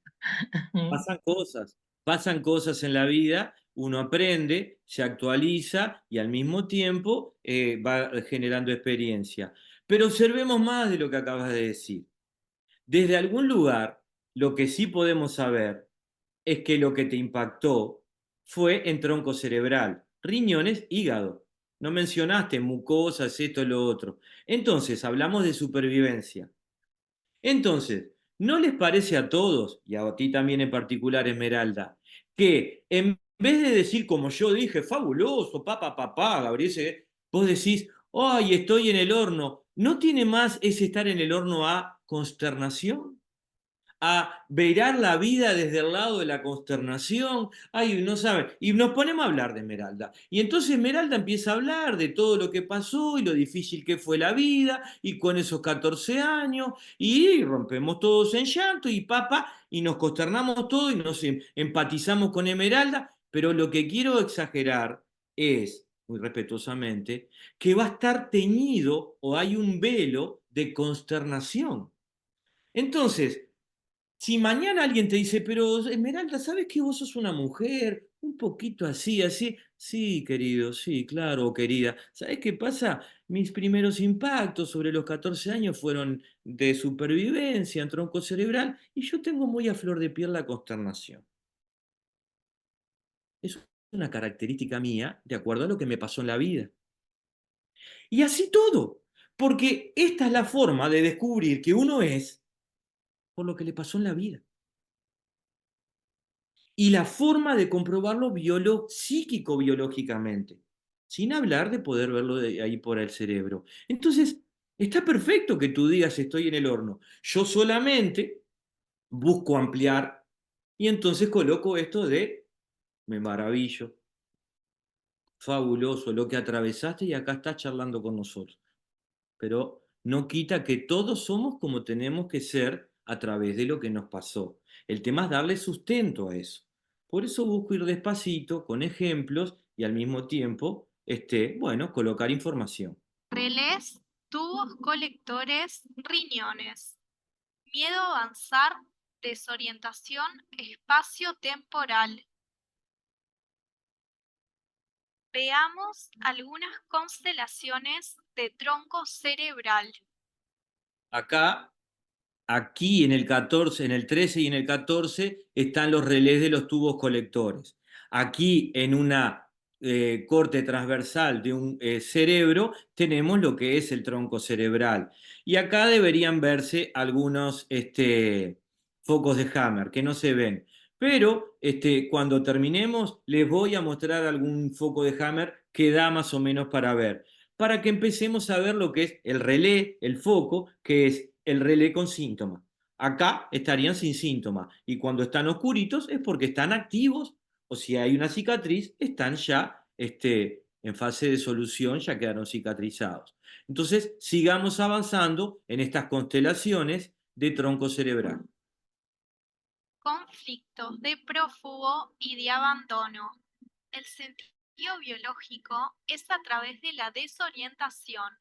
Pasan cosas en la vida, uno aprende, se actualiza y al mismo tiempo va generando experiencia. Pero observemos más de lo que acabas de decir. Desde algún lugar, lo que sí podemos saber es que lo que te impactó fue en tronco cerebral, riñones, hígado. No mencionaste mucosas, esto, lo otro. Entonces, hablamos de supervivencia. Entonces, ¿no les parece a todos, y a ti también en particular, Esmeralda, que en vez de decir como yo dije, fabuloso, papá, Gabriel, vos decís, ay, estoy en el horno, ¿no tiene más ese estar en el horno a consternación? A verar la vida desde el lado de la consternación. Ay, no saben. Y nos ponemos a hablar de Esmeralda. Y entonces Esmeralda empieza a hablar de todo lo que pasó y lo difícil que fue la vida y con esos 14 años y rompemos todos en llanto y papá y nos consternamos todos y nos empatizamos con Esmeralda. Pero lo que quiero exagerar es, muy respetuosamente, que va a estar teñido o hay un velo de consternación. Entonces, si mañana alguien te dice, pero Esmeralda, ¿sabes que vos sos una mujer? Un poquito así, así. Sí, querido, sí, claro, querida. ¿Sabes qué pasa? Mis primeros impactos sobre los 14 años fueron de supervivencia en tronco cerebral y yo tengo muy a flor de piel la consternación. Es una característica mía de acuerdo a lo que me pasó en la vida. Y así todo, porque esta es la forma de descubrir que uno es por lo que le pasó en la vida. Y la forma de comprobarlo psíquico-biológicamente, sin hablar de poder verlo de ahí por el cerebro. Entonces, Está perfecto que tú digas estoy en el horno. Yo solamente busco ampliar y entonces coloco esto de me maravillo, fabuloso lo que atravesaste y acá estás charlando con nosotros. Pero no quita que todos somos como tenemos que ser a través de lo que nos pasó. El tema es darle sustento a eso. Por eso busco ir despacito, con ejemplos y al mismo tiempo, bueno, colocar información. Relés, tubos colectores, riñones. Miedo a avanzar, desorientación espacio-temporal. Veamos algunas constelaciones de tronco cerebral. Acá, aquí en el 14, en el 13 y en el 14 están los relés de los tubos colectores. Aquí en una corte transversal de un cerebro tenemos lo que es el tronco cerebral. Y acá deberían verse algunos focos de Hammer que no se ven. Pero cuando terminemos les voy a mostrar algún foco de Hammer que da más o menos para ver, para que empecemos a ver lo que es el relé, el foco, que es el relé con síntoma. Acá estarían sin síntoma y cuando están oscuritos es porque están activos o si hay una cicatriz están ya en fase de solución, ya quedaron cicatrizados. Entonces sigamos avanzando en estas constelaciones de tronco cerebral. Conflictos de prófugo y de abandono. El sentido biológico es a través de la desorientación,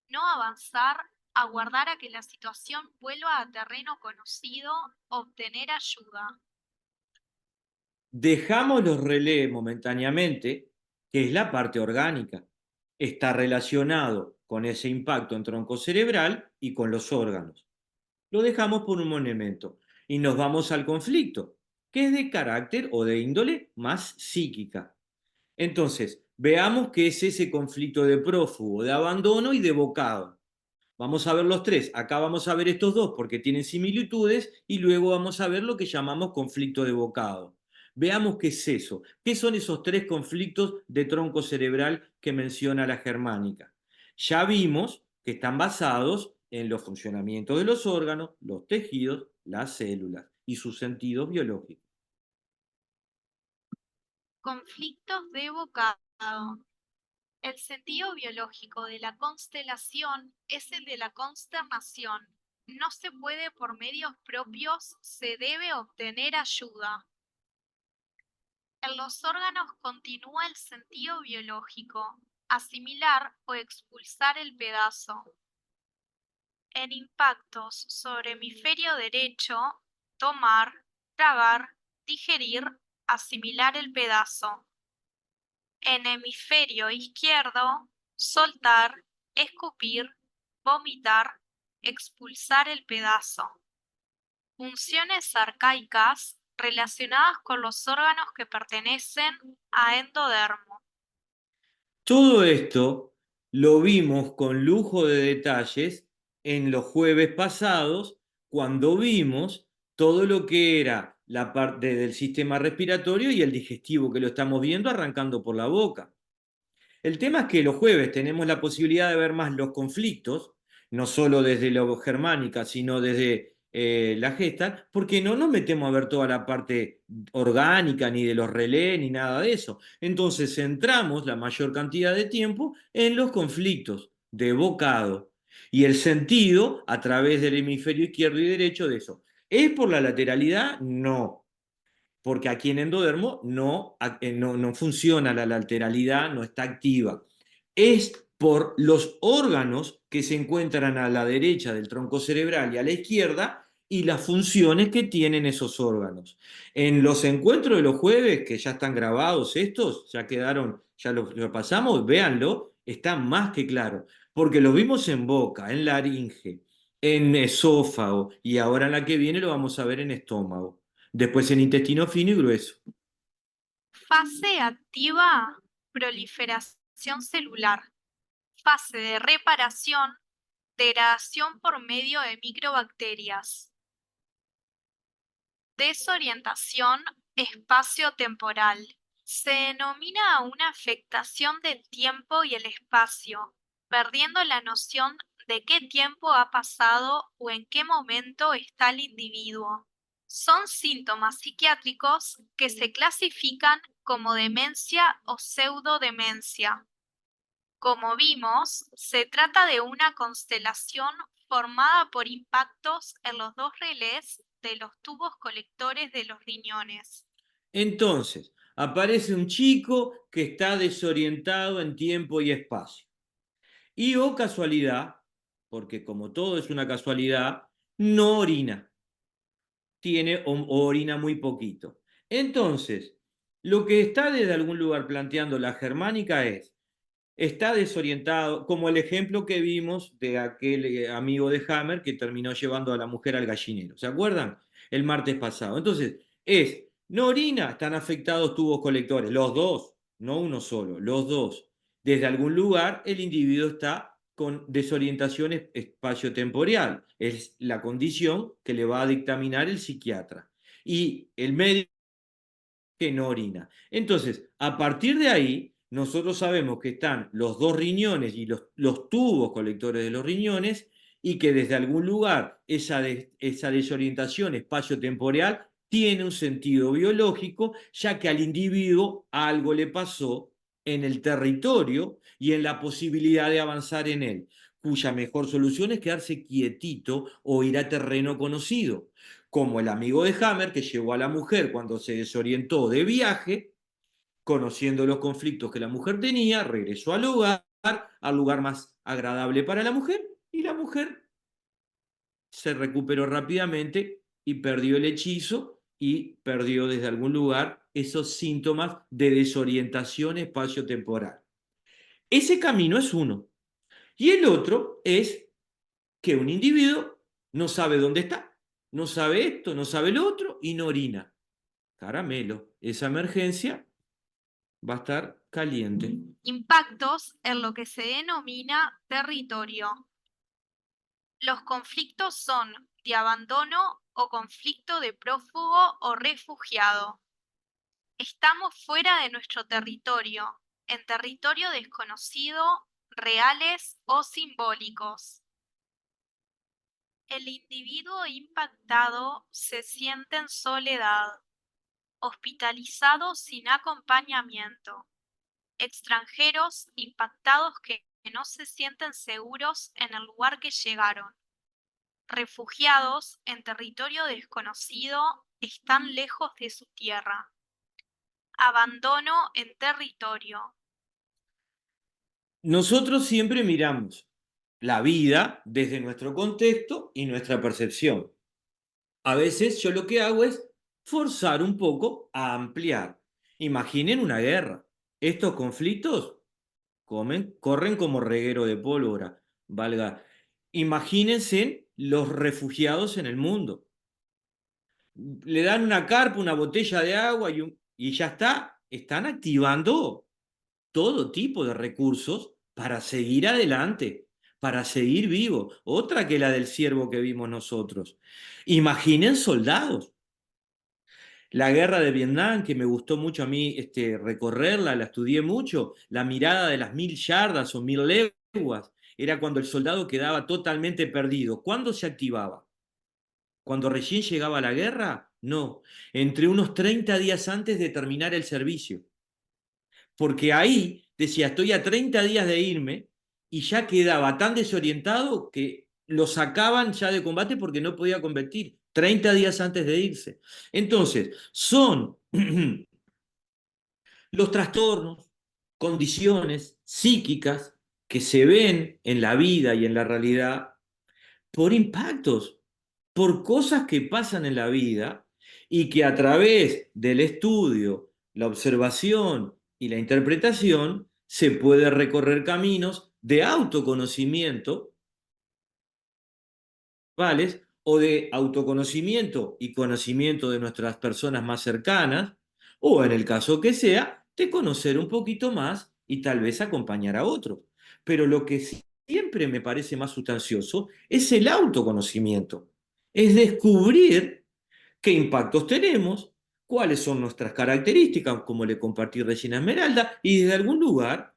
no avanzar, aguardar a que la situación vuelva a terreno conocido, obtener ayuda. Dejamos los relés momentáneamente, que es la parte orgánica. Está relacionado con ese impacto en tronco cerebral y con los órganos. Lo dejamos por un momento y nos vamos al conflicto, que es de carácter o de índole más psíquica. Entonces, veamos qué es ese conflicto de prófugo, de abandono y de bocado. Vamos a ver los tres. Acá vamos a ver estos dos porque tienen similitudes y luego vamos a ver lo que llamamos conflicto de bocado. Veamos qué es eso. ¿Qué son esos tres conflictos de tronco cerebral que menciona la germánica? Ya vimos que están basados en los funcionamientos de los órganos, los tejidos, las células y sus sentidos biológicos. Conflictos de bocado. El sentido biológico de la constelación es el de la consternación. No se puede por medios propios, se debe obtener ayuda. En los órganos continúa el sentido biológico, asimilar o expulsar el pedazo. En impactos sobre hemisferio derecho, tomar, tragar, digerir, asimilar el pedazo. En hemisferio izquierdo, soltar, escupir, vomitar, expulsar el pedazo. Funciones arcaicas relacionadas con los órganos que pertenecen a endodermo. Todo esto lo vimos con lujo de detalles en los jueves pasados, cuando vimos todo lo que era la parte del sistema respiratorio y el digestivo, que lo estamos viendo arrancando por la boca. El tema es que los jueves tenemos la posibilidad de ver más los conflictos, no solo desde la germánica, sino desde la gesta, porque no nos metemos a ver toda la parte orgánica, ni de los relés, ni nada de eso. Entonces centramos la mayor cantidad de tiempo en los conflictos de bocado y el sentido a través del hemisferio izquierdo y derecho de eso. ¿Es por la lateralidad? No, porque aquí en endodermo no funciona la lateralidad, no está activa. Es por los órganos que se encuentran a la derecha del tronco cerebral y a la izquierda y las funciones que tienen esos órganos. En los encuentros de los jueves, que ya están grabados estos, ya quedaron, ya lo pasamos, véanlo, está más que claro, porque lo vimos en boca, en laringe, en esófago y ahora en la que viene lo vamos a ver en estómago. Después en intestino fino y grueso. Fase activa, proliferación celular. Fase de reparación, degradación por medio de microbacterias. Desorientación espacio-temporal. Se denomina una afectación del tiempo y el espacio, perdiendo la noción de qué tiempo ha pasado o en qué momento está el individuo. Son síntomas psiquiátricos que se clasifican como demencia o pseudodemencia. Como vimos, se trata de una constelación formada por impactos en los dos relés de los tubos colectores de los riñones. Entonces, aparece un chico que está desorientado en tiempo y espacio. Y o casualidad, porque como todo es una casualidad, no orina. Tiene o orina muy poquito. Entonces, lo que está desde algún lugar planteando la germánica es, está desorientado, como el ejemplo que vimos de aquel amigo de Hammer que terminó llevando a la mujer al gallinero. ¿Se acuerdan? El martes pasado. Entonces, no orina, están afectados tubos colectores, los dos, no uno solo, los dos. Desde algún lugar el individuo está con desorientación espaciotemporal. Es la condición que le va a dictaminar el psiquiatra. Y el médico que no orina. Entonces, a partir de ahí, nosotros sabemos que están los dos riñones y los tubos colectores de los riñones y que desde algún lugar esa desorientación espaciotemporal tiene un sentido biológico, ya que al individuo algo le pasó en el territorio y en la posibilidad de avanzar en él, cuya mejor solución es quedarse quietito o ir a terreno conocido, como el amigo de Hammer que llevó a la mujer cuando se desorientó de viaje, conociendo los conflictos que la mujer tenía, regresó al lugar más agradable para la mujer, y la mujer se recuperó rápidamente y perdió el hechizo y perdió desde algún lugar esos síntomas de desorientación espaciotemporal. Ese camino es uno. Y el otro es que un individuo no sabe dónde está, no sabe esto, no sabe lo otro y no orina. Caramelo, esa emergencia va a estar caliente. Impactos en lo que se denomina territorio. Los conflictos son de abandono o conflicto de prófugo o refugiado. Estamos fuera de nuestro territorio, en territorio desconocido, reales o simbólicos. El individuo impactado se siente en soledad, hospitalizado sin acompañamiento, extranjeros impactados que no se sienten seguros en el lugar que llegaron, refugiados en territorio desconocido, están lejos de su tierra, abandono en territorio. Nosotros siempre miramos la vida desde nuestro contexto y nuestra percepción. A veces yo lo que hago es forzar un poco a ampliar. Imaginen una guerra. Estos conflictos corren como reguero de pólvora, valga. Imagínense los refugiados en el mundo. Le dan una carpa, una botella de agua y ya está. Están activando todo tipo de recursos para seguir adelante, para seguir vivo. Otra que la del ciervo que vimos nosotros. Imaginen soldados. La guerra de Vietnam, que me gustó mucho a mí recorrerla, la estudié mucho, la mirada de las 1000 yardas o 1000 leguas, era cuando el soldado quedaba totalmente perdido. ¿Cuándo se activaba? ¿Cuando recién llegaba la guerra? No, entre unos 30 días antes de terminar el servicio. Porque ahí decía, estoy a 30 días de irme y ya quedaba tan desorientado que lo sacaban ya de combate porque no podía combatir 30 días antes de irse. Entonces, son los trastornos, condiciones psíquicas que se ven en la vida y en la realidad por impactos, por cosas que pasan en la vida y que a través del estudio, la observación y la interpretación se puede recorrer caminos de autoconocimiento, ¿vale? O de autoconocimiento y conocimiento de nuestras personas más cercanas, o en el caso que sea, de conocer un poquito más y tal vez acompañar a otros. Pero lo que siempre me parece más sustancioso es el autoconocimiento, es descubrir qué impactos tenemos, cuáles son nuestras características, como le compartí recién a Esmeralda, y desde algún lugar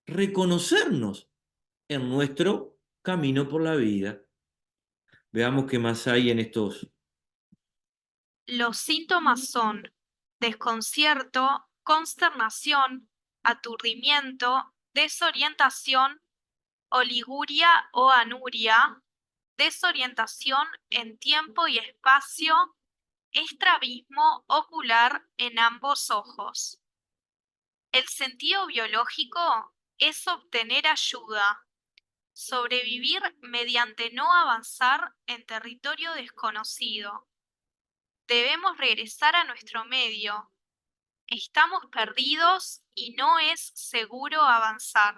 reconocernos en nuestro camino por la vida. Veamos qué más hay en estos. Los síntomas son desconcierto, consternación, aturdimiento, desorientación, oliguria o anuria, desorientación en tiempo y espacio, estrabismo ocular en ambos ojos. El sentido biológico es obtener ayuda, sobrevivir mediante no avanzar en territorio desconocido. Debemos regresar a nuestro medio. Estamos perdidos y no es seguro avanzar.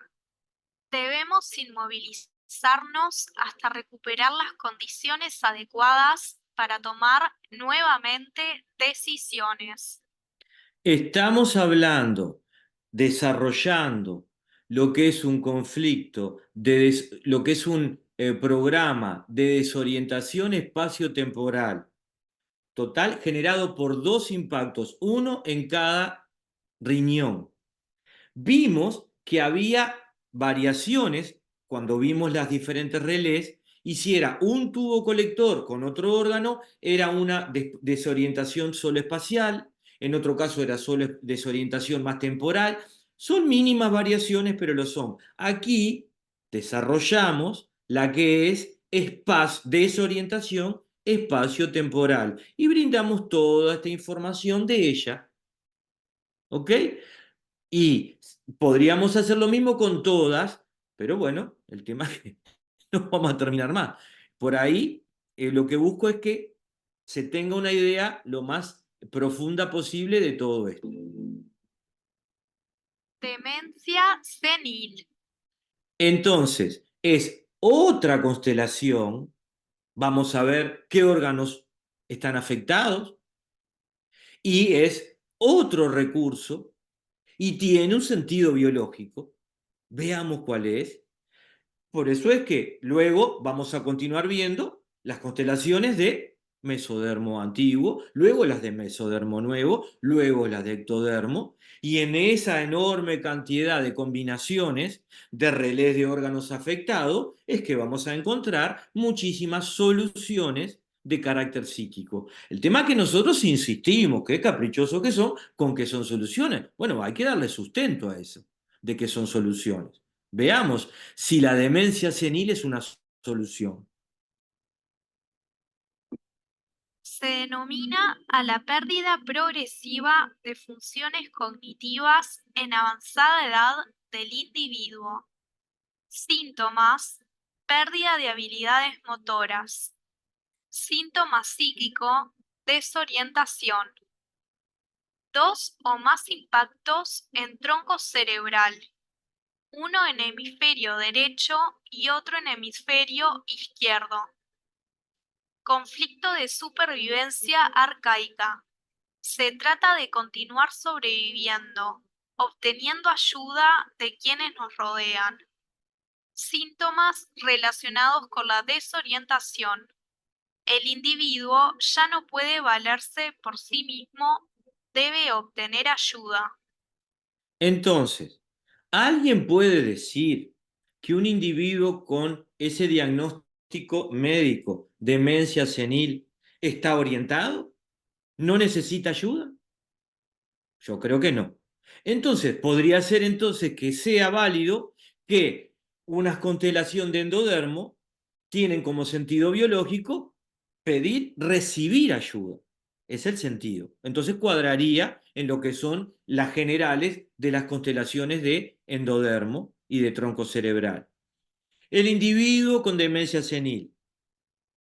Debemos inmovilizarnos hasta recuperar las condiciones adecuadas para tomar nuevamente decisiones. Estamos hablando, desarrollando lo que es un conflicto, lo que es un programa de desorientación espacio-temporal total generado por dos impactos, uno en cada riñón. Vimos que había variaciones cuando vimos las diferentes relés, y si era un tubo colector con otro órgano, era una desorientación solo espacial, en otro caso era solo desorientación más temporal. Son mínimas variaciones, pero lo son. Aquí desarrollamos la que es desorientación espacio-temporal y brindamos toda esta información de ella. ¿Ok? Y podríamos hacer lo mismo con todas, pero bueno, el tema es que no vamos a terminar más. Por ahí, lo que busco es que se tenga una idea lo más profunda posible de todo esto. Demencia senil. Entonces, es otra constelación. Vamos a ver qué órganos están afectados. Y es otro recurso y tiene un sentido biológico. Veamos cuál es. Por eso es que luego vamos a continuar viendo las constelaciones de mesodermo antiguo, luego las de mesodermo nuevo, luego las de ectodermo, y en esa enorme cantidad de combinaciones de relés de órganos afectados es que vamos a encontrar muchísimas soluciones de carácter psíquico. El tema es que nosotros insistimos, qué caprichosos que son, con que son soluciones. Bueno, hay que darle sustento a eso, de que son soluciones. Veamos si la demencia senil es una solución. Se denomina a la pérdida progresiva de funciones cognitivas en avanzada edad del individuo. Síntomas: pérdida de habilidades motoras. Síntoma psíquico: desorientación. 2 o más impactos en tronco cerebral, uno en hemisferio derecho y otro en hemisferio izquierdo. Conflicto de supervivencia arcaica. Se trata de continuar sobreviviendo, obteniendo ayuda de quienes nos rodean. Síntomas relacionados con la desorientación. El individuo ya no puede valerse por sí mismo, debe obtener ayuda. Entonces, ¿alguien puede decir que un individuo con ese diagnóstico médico, demencia senil, está orientado? ¿No necesita ayuda? Yo creo que no. Entonces, podría ser entonces que sea válido que una constelación de endodermo tienen como sentido biológico recibir ayuda. Es el sentido. Entonces cuadraría en lo que son las generales de las constelaciones de endodermo y de tronco cerebral. El individuo con demencia senil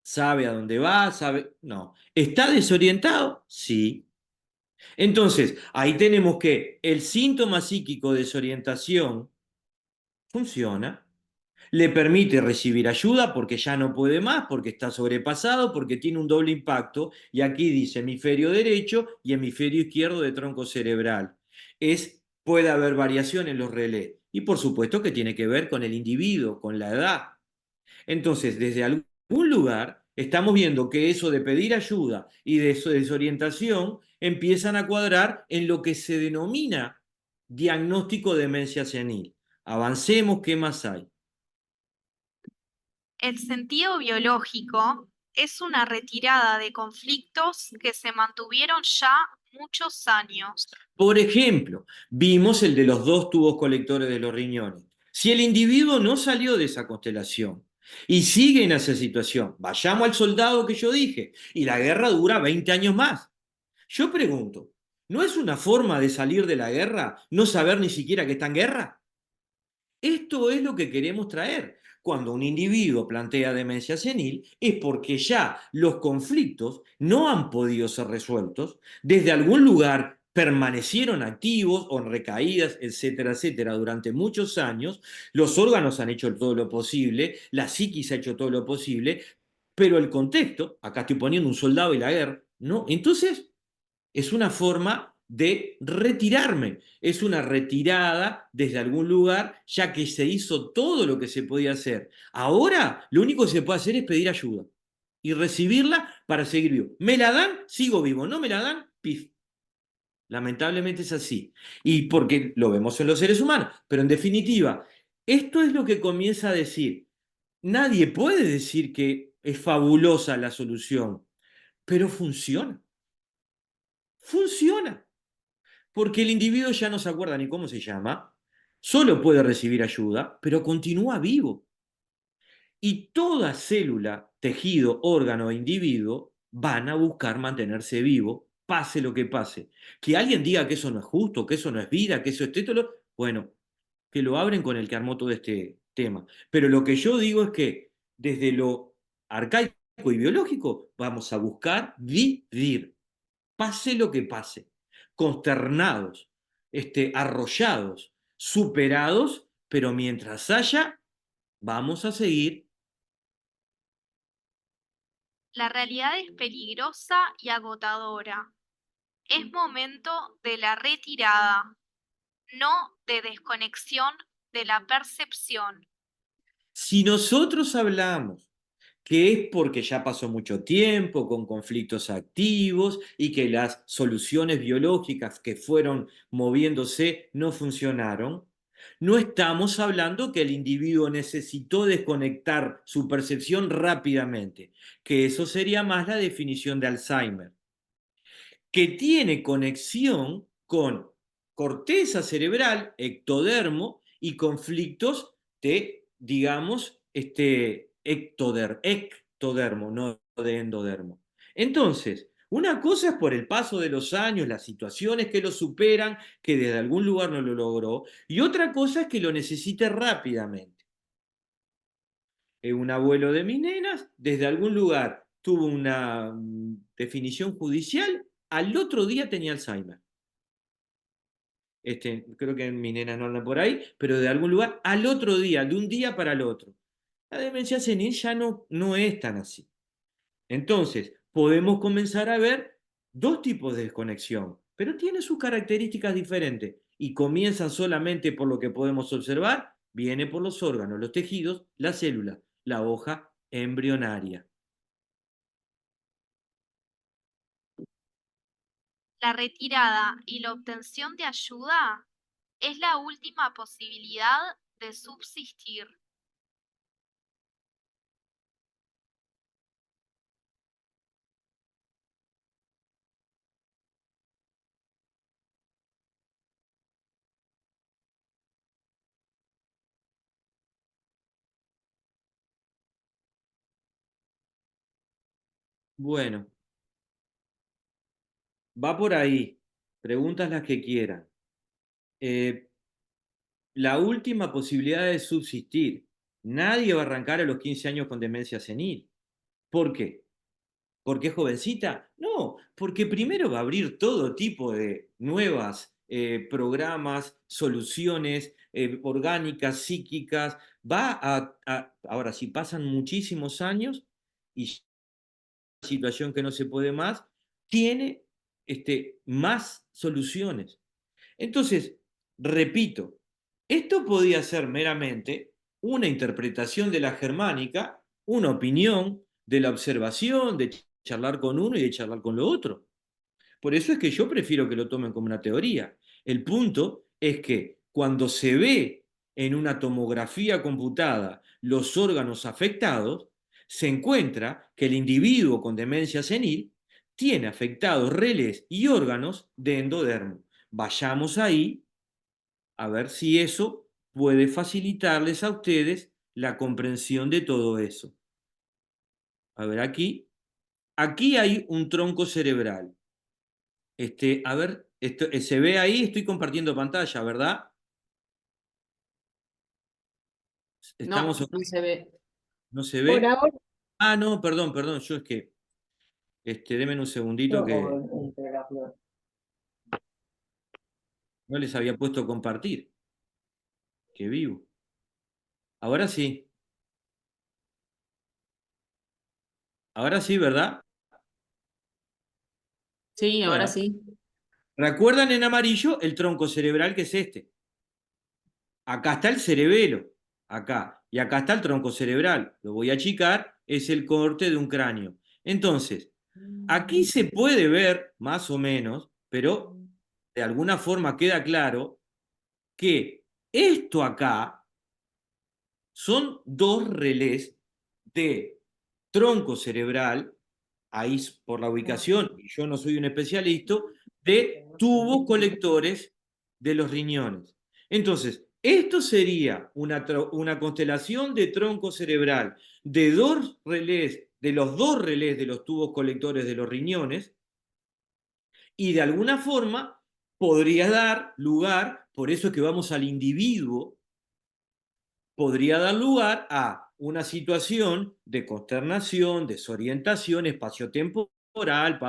sabe a dónde va, sabe. No. ¿Está desorientado? Sí. Entonces, ahí tenemos que el síntoma psíquico de desorientación funciona, le permite recibir ayuda porque ya no puede más, porque está sobrepasado, porque tiene un doble impacto, y aquí dice hemisferio derecho y hemisferio izquierdo de tronco cerebral. Puede haber variación en los relés, y por supuesto que tiene que ver con el individuo, con la edad. Entonces, desde algún lugar, estamos viendo que eso de pedir ayuda y de desorientación empiezan a cuadrar en lo que se denomina diagnóstico de demencia senil. Avancemos, ¿qué más hay? El sentido biológico es una retirada de conflictos que se mantuvieron ya muchos años. Por ejemplo, vimos el de los 2 tubos colectores de los riñones. Si el individuo no salió de esa constelación y sigue en esa situación, vayamos al soldado que yo dije, y la guerra dura 20 años más. Yo pregunto, ¿no es una forma de salir de la guerra no saber ni siquiera que está en guerra? Esto es lo que queremos traer. Cuando un individuo plantea demencia senil es porque ya los conflictos no han podido ser resueltos, desde algún lugar permanecieron activos o en recaídas, etcétera, etcétera, durante muchos años, los órganos han hecho todo lo posible, la psiquis ha hecho todo lo posible, pero el contexto, acá estoy poniendo un soldado y la guerra, ¿no? Entonces, es una forma de retirarme, es una retirada desde algún lugar, ya que se hizo todo lo que se podía hacer. Ahora lo único que se puede hacer es pedir ayuda y recibirla para seguir vivo. ¿Me la dan? Sigo vivo. ¿No me la dan? Pif. Lamentablemente es así. Y porque lo vemos en los seres humanos. Pero en definitiva, esto es lo que comienza a decir. Nadie puede decir que es fabulosa la solución, pero funciona. Funciona. Porque el individuo ya no se acuerda ni cómo se llama, solo puede recibir ayuda, pero continúa vivo. Y toda célula, tejido, órgano e individuo van a buscar mantenerse vivo, pase lo que pase. Que alguien diga que eso no es justo, que eso no es vida, que eso es tétalo, bueno, que lo abren con el que armó todo este tema. Pero lo que yo digo es que desde lo arcaico y biológico vamos a buscar vivir, pase lo que pase, consternados, arrollados, superados, pero mientras haya, vamos a seguir. La realidad es peligrosa y agotadora. Es momento de la retirada, no de desconexión de la percepción. Si nosotros hablamos que es porque ya pasó mucho tiempo con conflictos activos y que las soluciones biológicas que fueron moviéndose no funcionaron, no estamos hablando que el individuo necesitó desconectar su percepción rápidamente, que eso sería más la definición de Alzheimer, que tiene conexión con corteza cerebral, ectodermo y conflictos de, digamos, ectodermo, no de endodermo. Entonces, una cosa es por el paso de los años, las situaciones que lo superan, que desde algún lugar no lo logró, y otra cosa es que lo necesite rápidamente. Un abuelo de mis nenas, desde algún lugar tuvo una definición judicial, al otro día tenía Alzheimer. Creo que mis nenas no andan por ahí, pero de algún lugar, al otro día, de un día para el otro. La demencia senil ya no es tan así. Entonces, podemos comenzar a ver 2 tipos de desconexión, pero tiene sus características diferentes y comienzan solamente por lo que podemos observar, viene por los órganos, los tejidos, la célula, la hoja embrionaria. La retirada y la obtención de ayuda es la última posibilidad de subsistir. Bueno, va por ahí. Preguntas las que quieran. La última posibilidad de subsistir. Nadie va a arrancar a los 15 años con demencia senil. ¿Por qué? ¿Porque es jovencita? No, porque primero va a abrir todo tipo de nuevas programas, soluciones orgánicas, psíquicas. Ahora, si pasan muchísimos años y situación que no se puede más, tiene más soluciones. Entonces, repito, esto podía ser meramente una interpretación de la germánica, una opinión de la observación, de charlar con uno y de charlar con lo otro. Por eso es que yo prefiero que lo tomen como una teoría. El punto es que cuando se ve en una tomografía computada los órganos afectados, se encuentra que el individuo con demencia senil tiene afectados relés y órganos de endodermo. Vayamos ahí a ver si eso puede facilitarles a ustedes la comprensión de todo eso. A ver, aquí hay un tronco cerebral. A ver, se ve ahí, estoy compartiendo pantalla, ¿verdad? No, Estamos, no se ve. ¿no se Por ve? ahora, Ah, no, perdón, yo es que, denme un segundito que no les había puesto compartir. Qué vivo. Ahora sí. Ahora sí, ¿verdad? Sí, ahora Bueno, sí. recuerdan en amarillo el tronco cerebral que es este. Acá está el cerebelo, acá. Y acá está el tronco cerebral. Lo voy a achicar, es el corte de un cráneo. Entonces, aquí se puede ver, más o menos, pero de alguna forma queda claro que esto acá son dos relés de tronco cerebral, ahí por la ubicación, y yo no soy un especialista, de tubos colectores de los riñones. Entonces, esto sería una constelación de tronco cerebral de dos relés, de los dos relés de los tubos colectores de los riñones, y de alguna forma podría dar lugar, por eso es que vamos al individuo, podría dar lugar a una situación de consternación, desorientación espaciotemporal,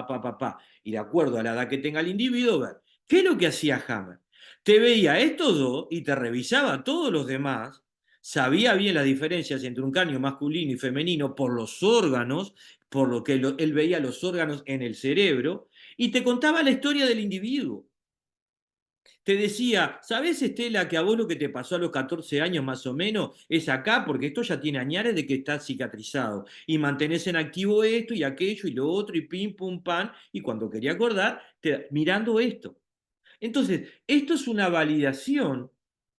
y de acuerdo a la edad que tenga el individuo, ver qué es lo que hacía Hammer. Te veía estos dos y te revisaba todos los demás, sabía bien las diferencias entre un cráneo masculino y femenino por los órganos, por lo que él veía los órganos en el cerebro, y te contaba la historia del individuo. Te decía, ¿sabés, Estela, que a vos lo que te pasó a los 14 años más o menos es acá? Porque esto ya tiene añares de que está cicatrizado. Y mantenés en activo esto y aquello y lo otro y pim, pum, pan. Y cuando quería acordar, mirando esto. Entonces, esto es una validación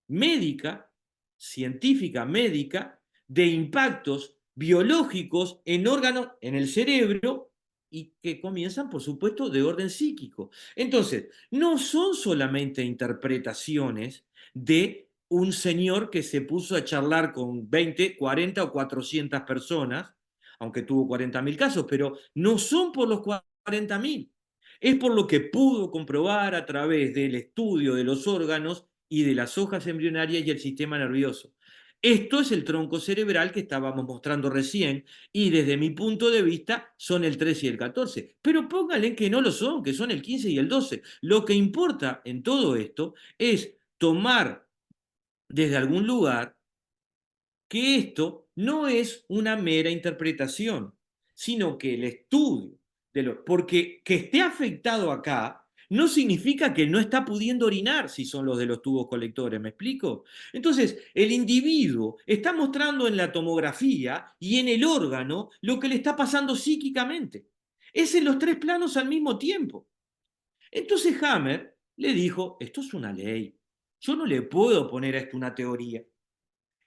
médica, científica médica, de impactos biológicos en órganos, en el cerebro, y que comienzan, por supuesto, de orden psíquico. Entonces, no son solamente interpretaciones de un señor que se puso a charlar con 20, 40 o 400 personas, aunque tuvo 40.000 casos, pero no son por los 40.000. Es por lo que pudo comprobar a través del estudio de los órganos y de las hojas embrionarias y el sistema nervioso. Esto es el tronco cerebral que estábamos mostrando recién y desde mi punto de vista son el 13 y el 14. Pero póngale que no lo son, que son el 15 y el 12. Lo que importa en todo esto es tomar desde algún lugar que esto no es una mera interpretación, sino que el estudio porque que esté afectado acá no significa que no está pudiendo orinar si son los de los tubos colectores, ¿me explico? Entonces, el individuo está mostrando en la tomografía y en el órgano lo que le está pasando psíquicamente. Es en los tres planos al mismo tiempo. Entonces Hammer le dijo, esto es una ley, yo no le puedo poner a esto una teoría.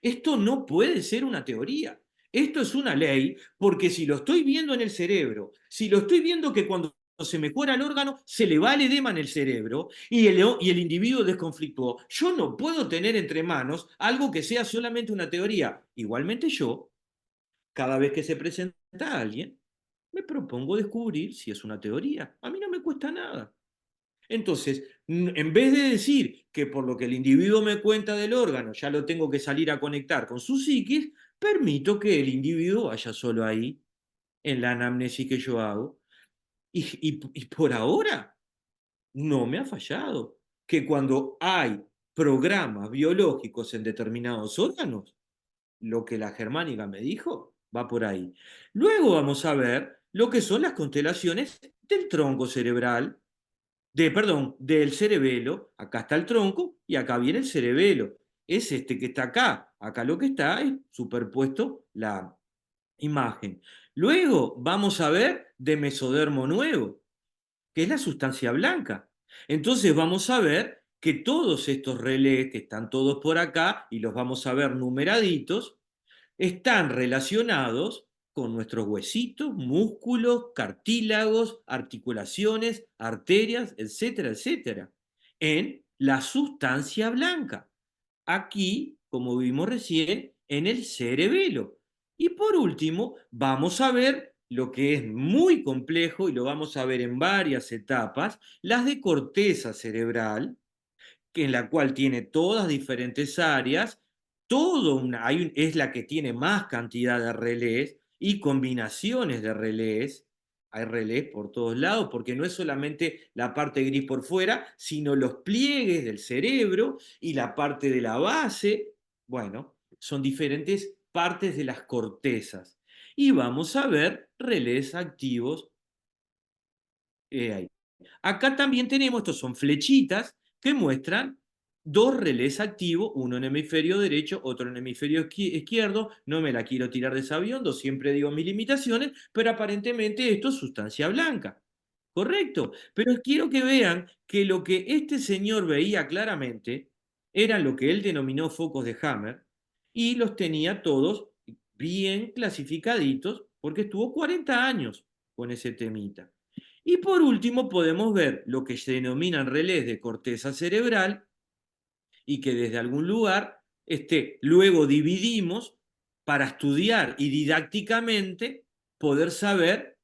Esto no puede ser una teoría. Esto es una ley, porque si lo estoy viendo en el cerebro, si lo estoy viendo que cuando se mejora el órgano, se le va el edema en el cerebro y el individuo desconflictuó, yo no puedo tener entre manos algo que sea solamente una teoría. Igualmente yo, cada vez que se presenta a alguien, me propongo descubrir si es una teoría. A mí no me cuesta nada. Entonces, en vez de decir que por lo que el individuo me cuenta del órgano ya lo tengo que salir a conectar con su psiquis, permito que el individuo vaya solo ahí, en la anamnesis que yo hago. Y por ahora no me ha fallado que cuando hay programas biológicos en determinados órganos, lo que la germánica me dijo va por ahí. Luego vamos a ver lo que son las constelaciones del tronco cerebral, del cerebelo. Acá está el tronco y acá viene el cerebelo. Es este que está acá. Acá lo que está es superpuesto la imagen. Luego vamos a ver de mesodermo nuevo, que es la sustancia blanca. Entonces vamos a ver que todos estos relés, que están todos por acá, y los vamos a ver numeraditos, están relacionados con nuestros huesitos, músculos, cartílagos, articulaciones, arterias, etcétera, etcétera, en la sustancia blanca. Aquí, como vimos recién, en el cerebelo. Y por último, vamos a ver lo que es muy complejo, y lo vamos a ver en varias etapas, las de corteza cerebral, en la cual tiene todas diferentes áreas, es la que tiene más cantidad de relés y combinaciones de relés. Hay relés por todos lados, porque no es solamente la parte gris por fuera, sino los pliegues del cerebro y la parte de la base. Bueno, son diferentes partes de las cortezas. Y vamos a ver relés activos ahí. Acá también tenemos, estos son flechitas que muestran dos relés activos, uno en hemisferio derecho, otro en hemisferio izquierdo. No me la quiero tirar de sabiondo, siempre digo mis limitaciones, pero aparentemente esto es sustancia blanca. Correcto, pero quiero que vean que lo que este señor veía claramente eran lo que él denominó focos de Hammer, y los tenía todos bien clasificaditos porque estuvo 40 años con ese temita. Y por último podemos ver lo que se denominan relés de corteza cerebral, y que desde algún lugar luego dividimos para estudiar y didácticamente poder saber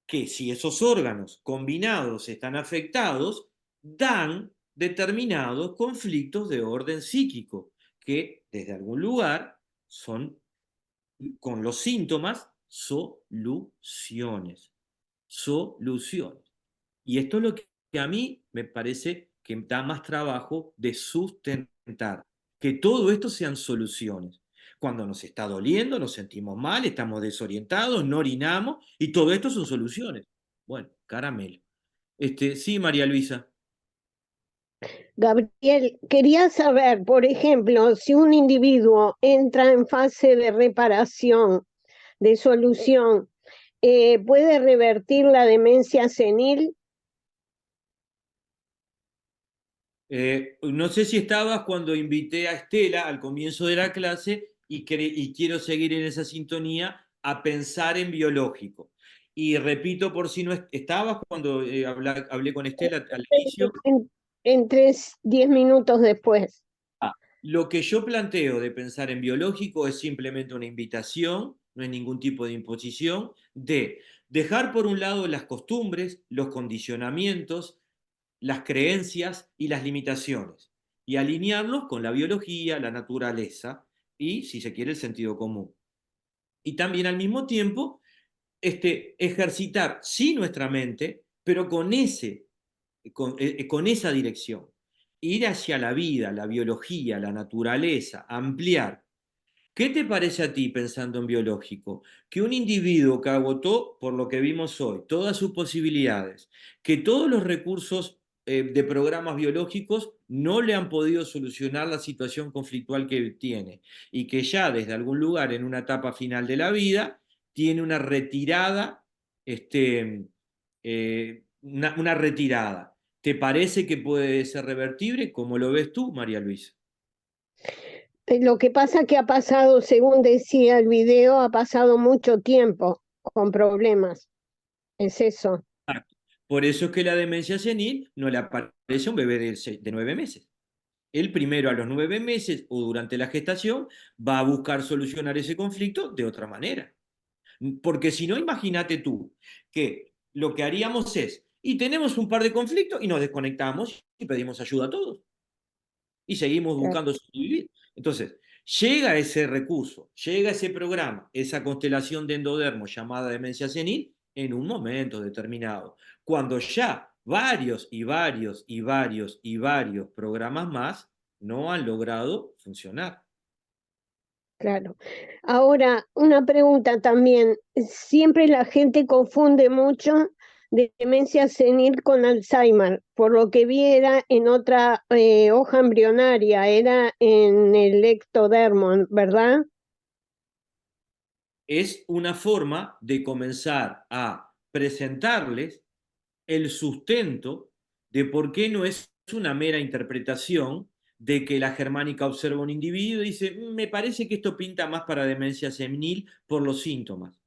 que si esos órganos combinados están afectados, dan determinados conflictos de orden psíquico, que desde algún lugar son, con los síntomas, soluciones. Soluciones. Y esto es lo que a mí me parece que da más trabajo de sustentar, que todo esto sean soluciones. Cuando nos está doliendo, nos sentimos mal, estamos desorientados, no orinamos, y todo esto son soluciones. Bueno, caramelo. Sí, María Luisa. Gabriel, quería saber, por ejemplo, si un individuo entra en fase de reparación, de solución, ¿puede revertir la demencia senil? No sé si estabas cuando invité a Estela al comienzo de la clase, y quiero seguir en esa sintonía a pensar en biológico. Y repito, por si no estabas cuando hablé con Estela al inicio. En 10 minutos después. Lo que yo planteo de pensar en biológico es simplemente una invitación, no es ningún tipo de imposición, de dejar por un lado las costumbres, los condicionamientos, las creencias y las limitaciones, y alinearlos con la biología, la naturaleza y, si se quiere, el sentido común. Y también al mismo tiempo, ejercitar, sí, nuestra mente, pero con esa dirección. Ir hacia la vida, la biología, la naturaleza, ampliar. ¿Qué te parece a ti, pensando en biológico, que un individuo que agotó, por lo que vimos hoy, todas sus posibilidades, que todos los recursos de programas biológicos no le han podido solucionar la situación conflictual que tiene, y que ya desde algún lugar en una etapa final de la vida tiene una retirada, una retirada? ¿Te parece que puede ser revertible? ¿Cómo lo ves tú, María Luisa? Lo que pasa que ha pasado, según decía el video, ha pasado mucho tiempo con problemas. Es eso. Por eso es que la demencia senil no le aparece a un bebé de 9 meses. Él primero, a los 9 meses o durante la gestación, va a buscar solucionar ese conflicto de otra manera. Porque si no, imagínate tú que lo que haríamos es, y tenemos un par de conflictos y nos desconectamos y pedimos ayuda a todos y seguimos Claro. buscando sobrevivir. Entonces, llega ese recurso, llega ese programa, esa constelación de endodermos llamada demencia senil, en un momento determinado, cuando ya varios y varios y varios y varios programas más no han logrado funcionar. Claro. Ahora, una pregunta también. Siempre la gente confunde mucho demencia senil con Alzheimer. Por lo que vi era en otra hoja embrionaria, era en el ectodermo, ¿verdad? Es una forma de comenzar a presentarles el sustento de por qué no es una mera interpretación de que la germánica observa un individuo y dice, me parece que esto pinta más para demencia senil por los síntomas.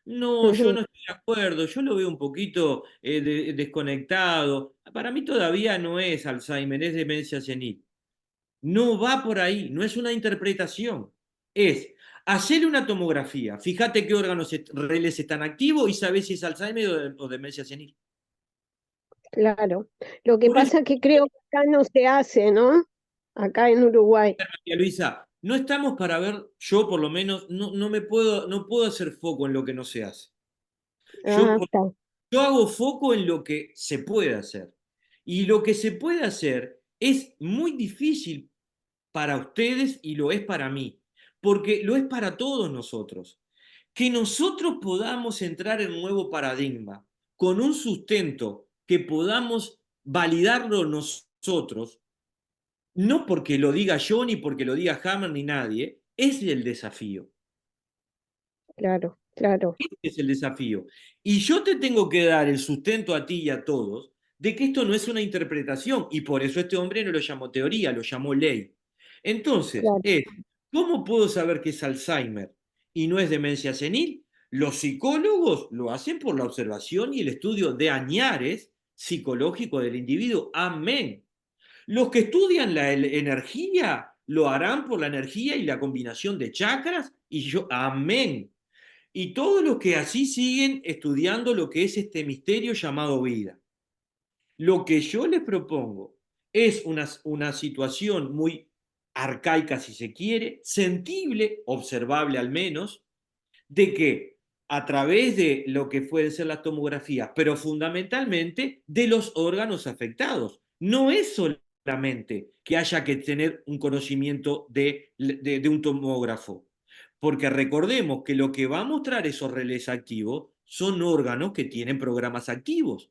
No, yo Ujú. no estoy de acuerdo, yo lo veo un poquito desconectado. Para mí todavía no es Alzheimer, es demencia senil. No va por ahí, no es una interpretación. Es hacerle una tomografía, fíjate qué órganos reles están activos y sabes si es Alzheimer o demencia senil. Claro. Lo que Por eso, pasa es que creo que acá no se hace, ¿no? Acá en Uruguay. María Luisa, no estamos para ver, yo por lo menos no puedo hacer foco en lo que no se hace. Yo, Ah, está. yo hago foco en lo que se puede hacer. Y lo que se puede hacer es muy difícil para ustedes y lo es para mí, porque lo es para todos nosotros. Que nosotros podamos entrar en un nuevo paradigma con un sustento que podamos validarlo nosotros, no porque lo diga yo, ni porque lo diga Hammer, ni nadie, es el desafío. Claro, claro, Este es el desafío. Y yo te tengo que dar el sustento a ti y a todos de que esto no es una interpretación, y por eso este hombre no lo llamó teoría, lo llamó ley. Entonces, claro. ¿cómo puedo saber que es Alzheimer y no es demencia senil? Los psicólogos lo hacen por la observación y el estudio de añares psicológico del individuo. Amén. Los que estudian la energía lo harán por la energía y la combinación de chakras, y yo, amén. Y todos los que así siguen estudiando lo que es este misterio llamado vida. Lo que yo les propongo es una situación muy arcaica, si se quiere, sensible, observable al menos, de que a través de lo que pueden ser las tomografías, pero fundamentalmente de los órganos afectados. No es solamente que haya que tener un conocimiento de un tomógrafo, porque recordemos que lo que va a mostrar esos relés activos son órganos que tienen programas activos.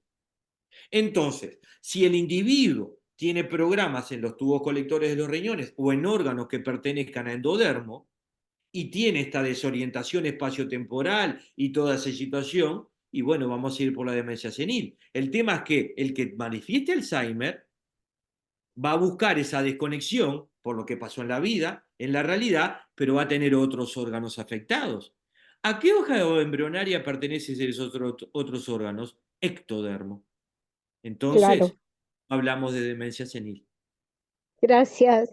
Entonces, si el individuo tiene programas en los tubos colectores de los riñones o en órganos que pertenezcan a endodermo, y tiene esta desorientación espaciotemporal y toda esa situación, y bueno, vamos a ir por la demencia senil. El tema es que el que manifieste Alzheimer va a buscar esa desconexión por lo que pasó en la vida, en la realidad, pero va a tener otros órganos afectados. ¿A qué hoja embrionaria pertenecen esos otros órganos? Ectodermo. Entonces, Claro. hablamos de demencia senil. Gracias.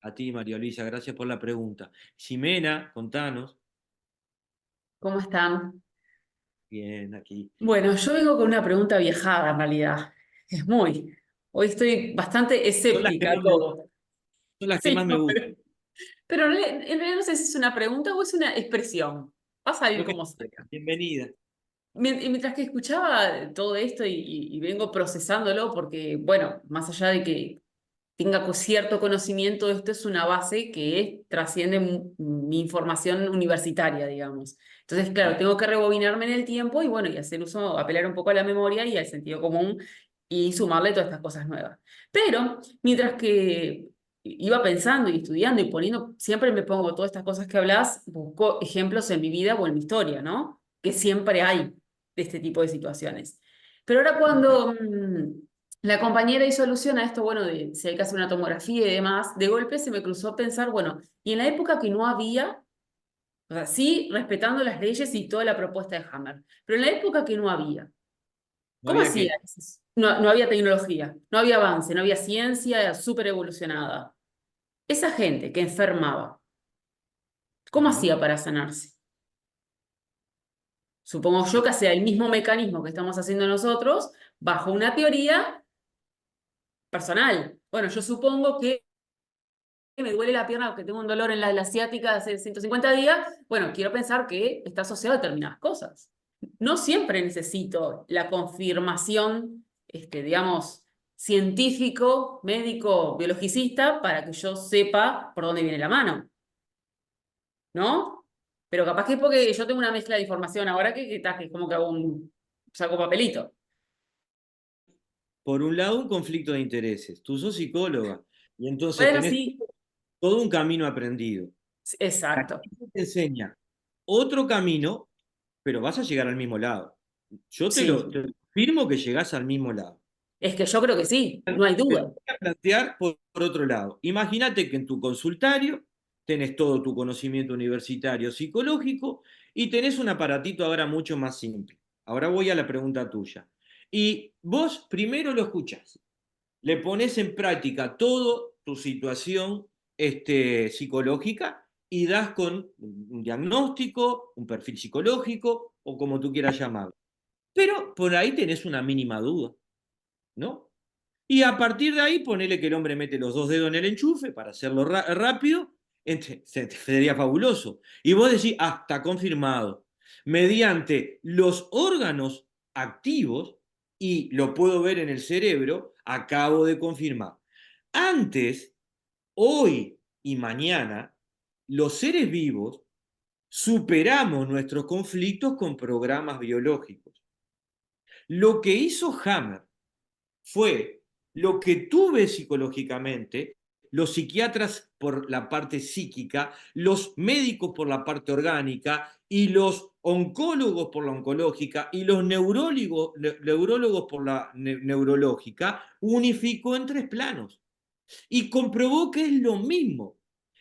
A ti, María Luisa, gracias por la pregunta. Ximena, contanos. ¿Cómo están? Bien, aquí. Bueno, yo vengo con una pregunta viajada en realidad. Es muy. Hoy estoy bastante Son las que escéptica a más me, todo. son las que Sí, más me no, gustan. pero en realidad no sé si es una pregunta o es una expresión. Va a salir Lo que como salga. bienvenida. Y mientras que escuchaba todo esto y vengo procesándolo, porque, bueno, más allá de que tenga cierto conocimiento, esto es una base que trasciende mi información universitaria, digamos. Entonces, claro, tengo que rebobinarme en el tiempo y bueno, y hacer uso, apelar un poco a la memoria y al sentido común y sumarle todas estas cosas nuevas. Pero, mientras que iba pensando y estudiando y poniendo, siempre me pongo todas estas cosas que hablas, busco ejemplos en mi vida o en mi historia, ¿no? Que siempre hay de este tipo de situaciones. Pero ahora cuando la compañera hizo alusión a esto, bueno, de si hay que hacer una tomografía y demás, de golpe se me cruzó pensar, bueno, y en la época que no había, o sea, sí, respetando las leyes y toda la propuesta de Hammer, pero en la época que no había, ¿No ¿cómo había hacía qué? eso? No, no había tecnología, no había avance, no había ciencia súper evolucionada. Esa gente que enfermaba, ¿cómo Ujú. hacía para sanarse? Supongo yo que hacía el mismo mecanismo que estamos haciendo nosotros, bajo una teoría personal. Bueno, yo supongo que me duele la pierna porque tengo un dolor en la ciática hace 150 días, bueno, quiero pensar que está asociado a determinadas cosas. No siempre necesito la confirmación, digamos, científico, médico, biologicista, para que yo sepa por dónde viene la mano, ¿no? Pero capaz que es porque yo tengo una mezcla de información ahora que como que hago saco papelito. Por un lado, un conflicto de intereses. Tú sos psicóloga y entonces Bueno, tenés sí, todo un camino aprendido. La exacto. gente te enseña otro camino, pero vas a llegar al mismo lado. Yo te Sí, lo afirmo que llegás al mismo lado. Es que yo creo que sí, no hay Pero duda. voy a plantear por otro lado. Imagínate que en tu consultario tenés todo tu conocimiento universitario psicológico y tenés un aparatito ahora mucho más simple. Ahora voy a la pregunta tuya. Y vos primero lo escuchás, le pones en práctica toda tu situación psicológica y das con un diagnóstico, un perfil psicológico o como tú quieras llamarlo. Pero por ahí tenés una mínima duda, ¿no? Y a partir de ahí, ponele que el hombre mete los 2 dedos en el enchufe para hacerlo rápido, sería fabuloso. Y vos decís, ah, está confirmado. Mediante los órganos activos, y lo puedo ver en el cerebro, acabo de confirmar. Antes, hoy y mañana, los seres vivos superamos nuestros conflictos con programas biológicos. Lo que hizo Hammer fue lo que tuve psicológicamente, los psiquiatras por la parte psíquica, los médicos por la parte orgánica y los oncólogos por la oncológica y los neurólogos por la neurológica, unificó en 3 planos y comprobó que es lo mismo,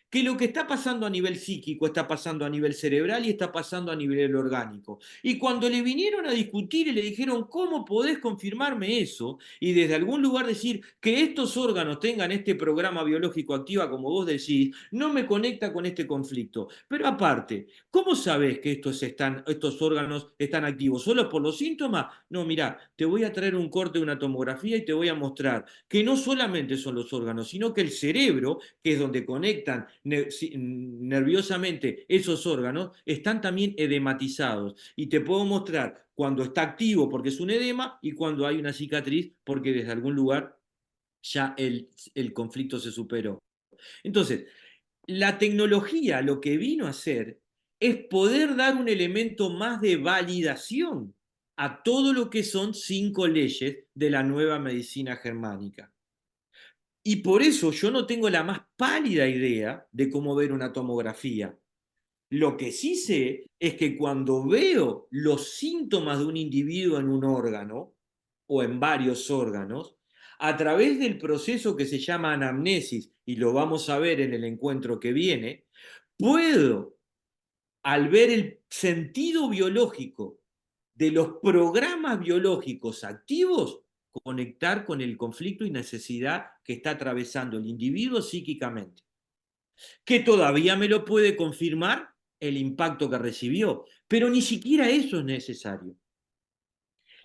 que lo que está pasando a nivel psíquico está pasando a nivel cerebral y está pasando a nivel orgánico. Y cuando le vinieron a discutir y le dijeron, ¿cómo podés confirmarme eso? Y desde algún lugar decir que estos órganos tengan este programa biológico activa, como vos decís, no me conecta con este conflicto. Pero aparte, ¿cómo sabés que estos órganos están activos? ¿Solo por los síntomas? No, mirá, te voy a traer un corte de una tomografía y te voy a mostrar que no solamente son los órganos, sino que el cerebro, que es donde conectan nerviosamente esos órganos, están también edematizados. Y te puedo mostrar cuando está activo porque es un edema y cuando hay una cicatriz porque desde algún lugar ya el conflicto se superó. Entonces, la tecnología lo que vino a hacer es poder dar un elemento más de validación a todo lo que son 5 leyes de la nueva medicina germánica. Y por eso yo no tengo la más pálida idea de cómo ver una tomografía. Lo que sí sé es que cuando veo los síntomas de un individuo en un órgano o en varios órganos, a través del proceso que se llama anamnesis, y lo vamos a ver en el encuentro que viene, puedo, al ver el sentido biológico de los programas biológicos activos, conectar con el conflicto y necesidad que está atravesando el individuo psíquicamente, que todavía me lo puede confirmar el impacto que recibió, pero ni siquiera eso es necesario.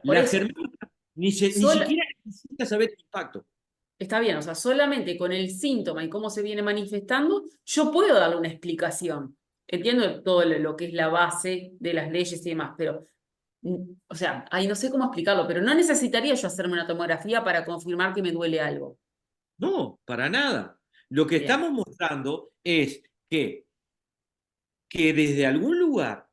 Por La eso, germánica ni sola- siquiera necesita saber el impacto. está bien, o sea, solamente con el síntoma y cómo se viene manifestando, yo puedo darle una explicación. Entiendo todo lo que es la base de las leyes y demás, pero, o sea, ahí no sé cómo explicarlo, pero no necesitaría yo hacerme una tomografía para confirmar que me duele algo. No, para nada. Lo que Bien. estamos mostrando es que desde algún lugar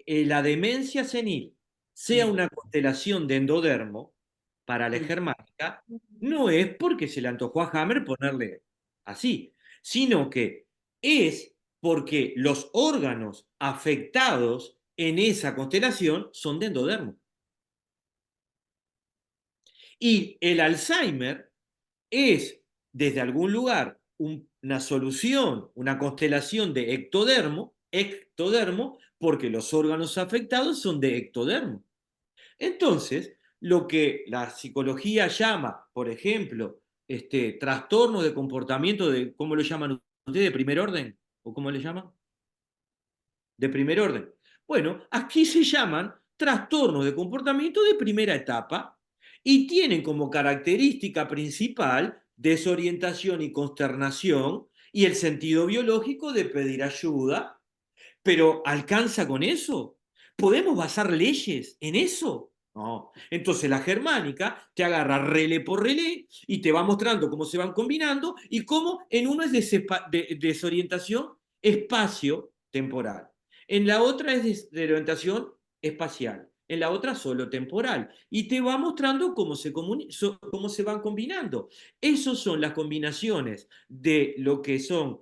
la demencia senil sea Mm, una constelación de endodermo para la mm. germánica, no es porque se le antojó a Hammer ponerle así, sino que es porque los órganos afectados en esa constelación son de endodermo. Y el Alzheimer es, desde algún lugar, una solución, una constelación de ectodermo, porque los órganos afectados son de ectodermo. Entonces, lo que la psicología llama, por ejemplo, trastorno de comportamiento de, ¿cómo lo llaman ustedes? ¿De primer orden? ¿O cómo le llaman? De primer orden. Bueno, aquí se llaman trastornos de comportamiento de primera etapa y tienen como característica principal desorientación y consternación y el sentido biológico de pedir ayuda. Pero ¿alcanza con eso? ¿Podemos basar leyes en eso? No. Entonces la germánica te agarra relé por relé y te va mostrando cómo se van combinando y cómo en uno es desorientación espacio-temporal. En la otra es desorientación espacial. En la otra solo temporal. Y te va mostrando cómo cómo se van combinando. Esas son las combinaciones de lo que son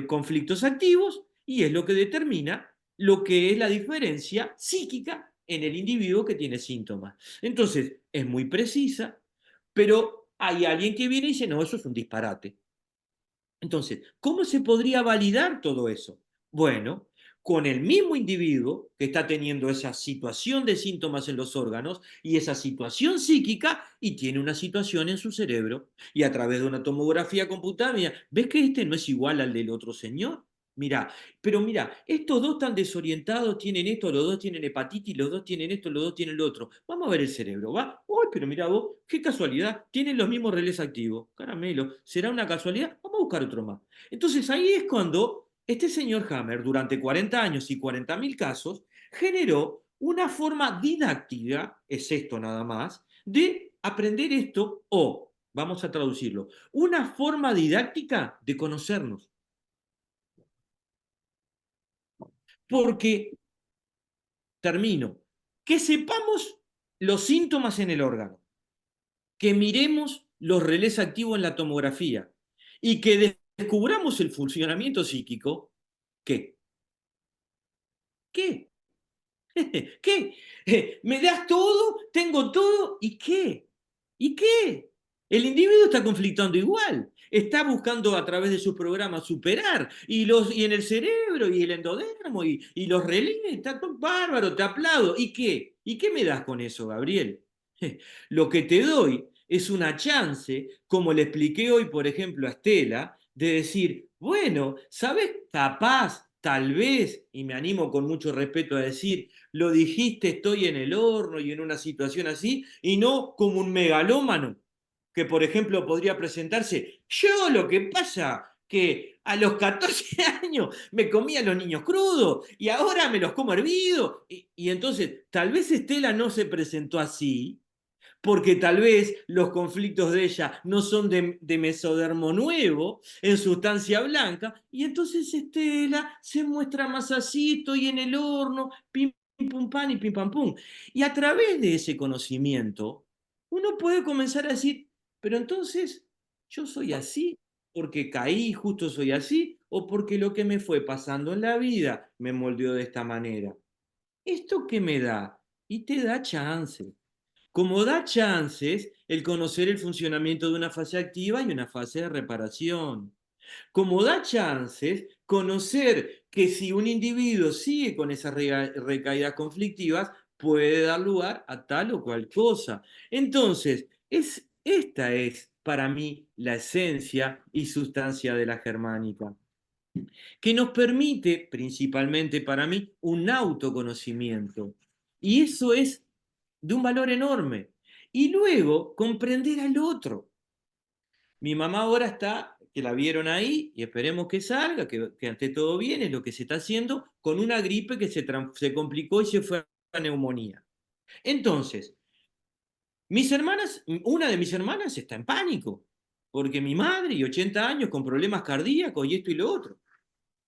conflictos activos y es lo que determina lo que es la diferencia psíquica en el individuo que tiene síntomas. Entonces, es muy precisa, Pero hay alguien que viene y dice, no, eso es un disparate. Entonces, ¿cómo se podría validar todo eso? Bueno, con el mismo individuo que está teniendo esa situación de síntomas en los órganos y esa situación psíquica y tiene una situación en su cerebro y a través de una tomografía computada, mira, ¿ves que este no es igual al del otro señor? Mira, pero mira, estos dos están desorientados, tienen esto, los dos tienen hepatitis, los dos tienen esto, los dos tienen lo otro. Vamos a ver el cerebro, ¿va? Uy, pero mira vos, qué casualidad, tienen los mismos relés activos. Caramelo, ¿será una casualidad? Vamos a buscar otro más. Entonces ahí es cuando este señor Hammer, durante 40 años y 40.000 casos, generó una forma didáctica, es esto nada más, de aprender esto o, vamos a traducirlo, una forma didáctica de conocernos. Porque, termino, que sepamos los síntomas en el órgano, que miremos los relés activos en la tomografía y que descubramos el funcionamiento psíquico, ¿qué? ¿Qué? ¿Qué? ¿Me das todo? ¿Tengo todo? ¿Y qué? ¿Y qué? El individuo está conflictando igual. Está buscando a través de sus programas superar. Y en el cerebro, y el endodermo, y los relés, está todo bárbaro, te aplaudo. ¿Y qué? ¿Y qué me das con eso, Gabriel? Lo que te doy es una chance, como le expliqué hoy, por ejemplo, a Estela, de decir, bueno, ¿sabes? Capaz, tal vez, y me animo con mucho respeto a decir, lo dijiste, estoy en el horno y en una situación así, y no como un megalómano, que por ejemplo podría presentarse, yo lo que pasa que a los 14 años me comía a los niños crudos y ahora me los como hervidos. Y entonces, tal vez Estela no se presentó así, porque tal vez los conflictos de ella no son de mesodermo nuevo, en sustancia blanca, y entonces Estela se muestra más así, estoy en el horno, pim, pum, pan y pim, pam, pum. Y a través de ese conocimiento, uno puede comenzar a decir, pero entonces yo soy así, porque caí, justo soy así, o porque lo que me fue pasando en la vida me moldeó de esta manera. ¿Esto qué me da? Y te da chance. Como da chances el conocer el funcionamiento de una fase activa y una fase de reparación. Como da chances conocer que si un individuo sigue con esas recaídas conflictivas, puede dar lugar a tal o cual cosa. Entonces, esta es para mí la esencia y sustancia de la germánica, que nos permite, principalmente para mí, un autoconocimiento. Y eso es de un valor enorme. Y luego comprender al otro. Mi mamá ahora está, que la vieron ahí, y esperemos que salga, que ante todo bien, es lo que se está haciendo, con una gripe que se complicó y se fue a neumonía. Entonces, una de mis hermanas está en pánico, porque mi madre y 80 años con problemas cardíacos y esto y lo otro.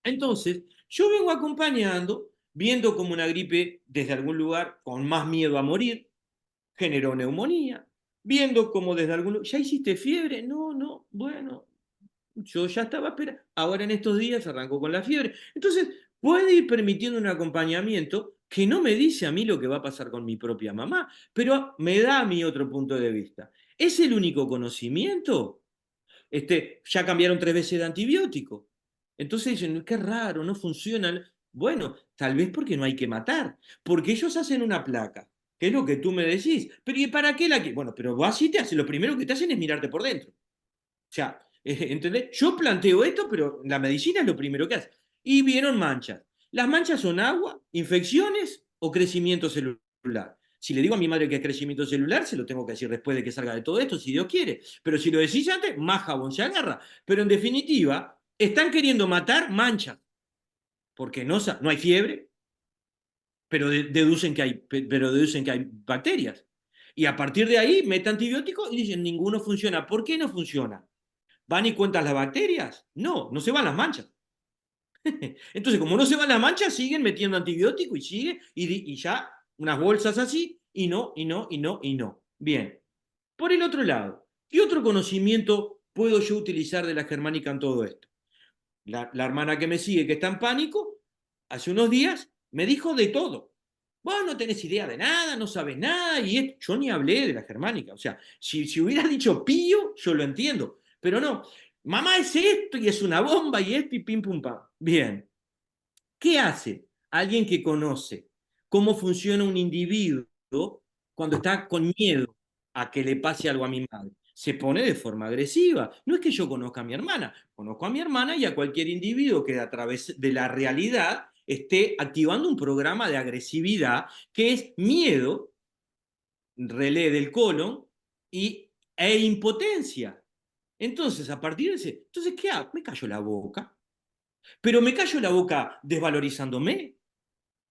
Entonces, yo vengo acompañando, viendo como una gripe desde algún lugar con más miedo a morir, generó neumonía, viendo como desde algún lugar, ¿ya hiciste fiebre? No, no, bueno, yo ya estaba esperando, ahora en estos días arrancó con la fiebre. Entonces, puede ir permitiendo un acompañamiento que no me dice a mí lo que va a pasar con mi propia mamá, pero me da a mí otro punto de vista. ¿Es el único conocimiento? Ya cambiaron 3 veces de antibiótico. Entonces dicen, qué raro, no funcionan. Bueno, tal vez porque no hay que matar, porque ellos hacen una placa, que es lo que tú me decís. Pero ¿y para qué la que? Bueno, pero vas y te hacen, lo primero que te hacen es mirarte por dentro. O sea, ¿entendés? Yo planteo esto, pero la medicina es lo primero que hace. Y vieron manchas. Las manchas son agua, infecciones o crecimiento celular. Si le digo a mi madre que es crecimiento celular, se lo tengo que decir después de que salga de todo esto, si Dios quiere. Pero si lo decís antes, más jabón se agarra. Pero en definitiva, están queriendo matar manchas, porque no hay fiebre, pero deducen que hay bacterias. Y a partir de ahí, mete antibióticos y dicen, ninguno funciona. ¿Por qué no funciona? ¿Van y cuentan las bacterias? No, no se van las manchas. Entonces, como no se van las manchas, siguen metiendo antibiótico y sigue, y ya unas bolsas así, y no, y no, y no, y no. Bien. Por el otro lado, ¿qué otro conocimiento puedo yo utilizar de la germánica en todo esto? La hermana que me sigue, que está en pánico, hace unos días me dijo de todo. Vos no tenés idea de nada, no sabes nada, yo ni hablé de la germánica. O sea, si hubiera dicho pío, yo lo entiendo. Pero no, mamá es esto y es una bomba y esto y pim pum pam. Bien, ¿qué hace alguien que conoce cómo funciona un individuo cuando está con miedo a que le pase algo a mi madre? Se pone de forma agresiva. No es que yo conozca a mi hermana, conozco a mi hermana y a cualquier individuo que a través de la realidad esté activando un programa de agresividad que es miedo, relé del colon e impotencia. Entonces, a partir de ese, entonces, ¿qué hago? Me callo la boca. Pero me callo la boca desvalorizándome.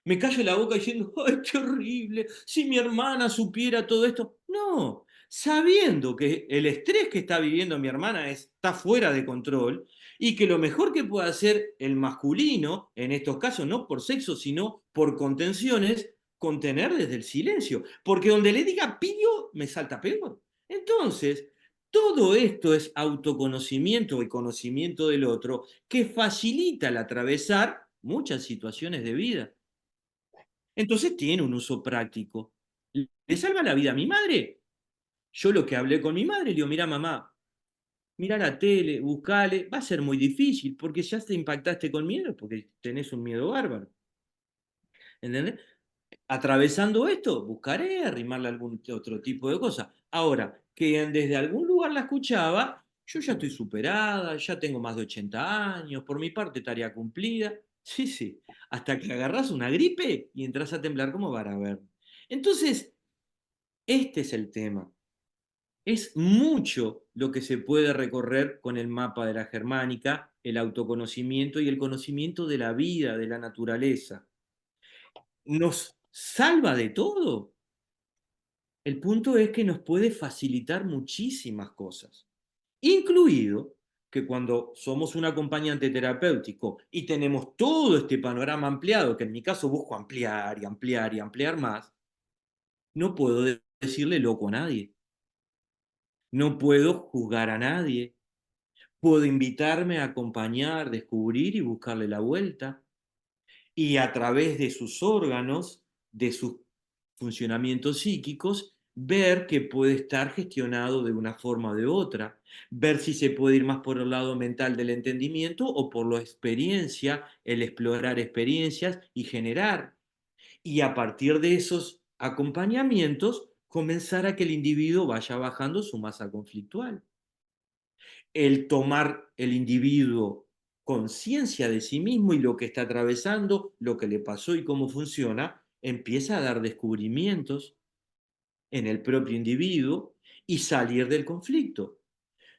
Me callo la boca diciendo, ¡ay, qué horrible! Si mi hermana supiera todo esto. No, sabiendo que el estrés que está viviendo mi hermana está fuera de control y que lo mejor que puede hacer el masculino, en estos casos no por sexo, sino por contenciones, contener desde el silencio. Porque donde le diga pillo, me salta peor. Entonces, todo esto es autoconocimiento y conocimiento del otro que facilita el atravesar muchas situaciones de vida. Entonces tiene un uso práctico. ¿Le salva la vida a mi madre? Yo lo que hablé con mi madre, le digo, mira mamá, mira la tele, buscale, va a ser muy difícil, porque ya te impactaste con miedo, porque tenés un miedo bárbaro. ¿Entendés? Atravesando esto, buscaré arrimarle algún otro tipo de cosa. Ahora, que desde algún lugar la escuchaba, yo ya estoy superada, ya tengo más de 80 años, por mi parte tarea cumplida. Sí, sí, hasta que agarrás una gripe y entras a temblar como para ver. Entonces, este es el tema. Es mucho lo que se puede recorrer con el mapa de la germánica, el autoconocimiento y el conocimiento de la vida, de la naturaleza. ¿Nos salva de todo? El punto es que nos puede facilitar muchísimas cosas, incluido que cuando somos un acompañante terapéutico y tenemos todo este panorama ampliado, que en mi caso busco ampliar y ampliar y ampliar más, no puedo decirle loco a nadie, no puedo juzgar a nadie, puedo invitarme a acompañar, descubrir y buscarle la vuelta, y a través de sus órganos, de sus funcionamientos psíquicos, ver que puede estar gestionado de una forma o de otra, ver si se puede ir más por el lado mental del entendimiento o por la experiencia, el explorar experiencias y generar. Y a partir de esos acompañamientos, comenzar a que el individuo vaya bajando su masa conflictual. El tomar el individuo conciencia de sí mismo y lo que está atravesando, lo que le pasó y cómo funciona, empieza a dar descubrimientos en el propio individuo y salir del conflicto.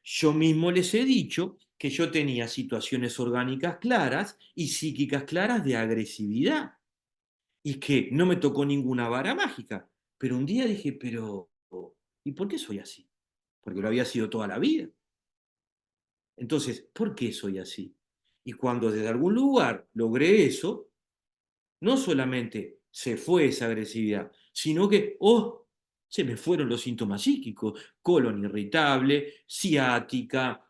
Yo mismo les he dicho que yo tenía situaciones orgánicas claras y psíquicas claras de agresividad y que no me tocó ninguna vara mágica. Pero un día dije, pero ¿y por qué soy así? Porque lo había sido toda la vida. Entonces, ¿por qué soy así? Y cuando desde algún lugar logré eso, no solamente se fue esa agresividad, sino que, oh, se me fueron los síntomas psíquicos, colon irritable, ciática,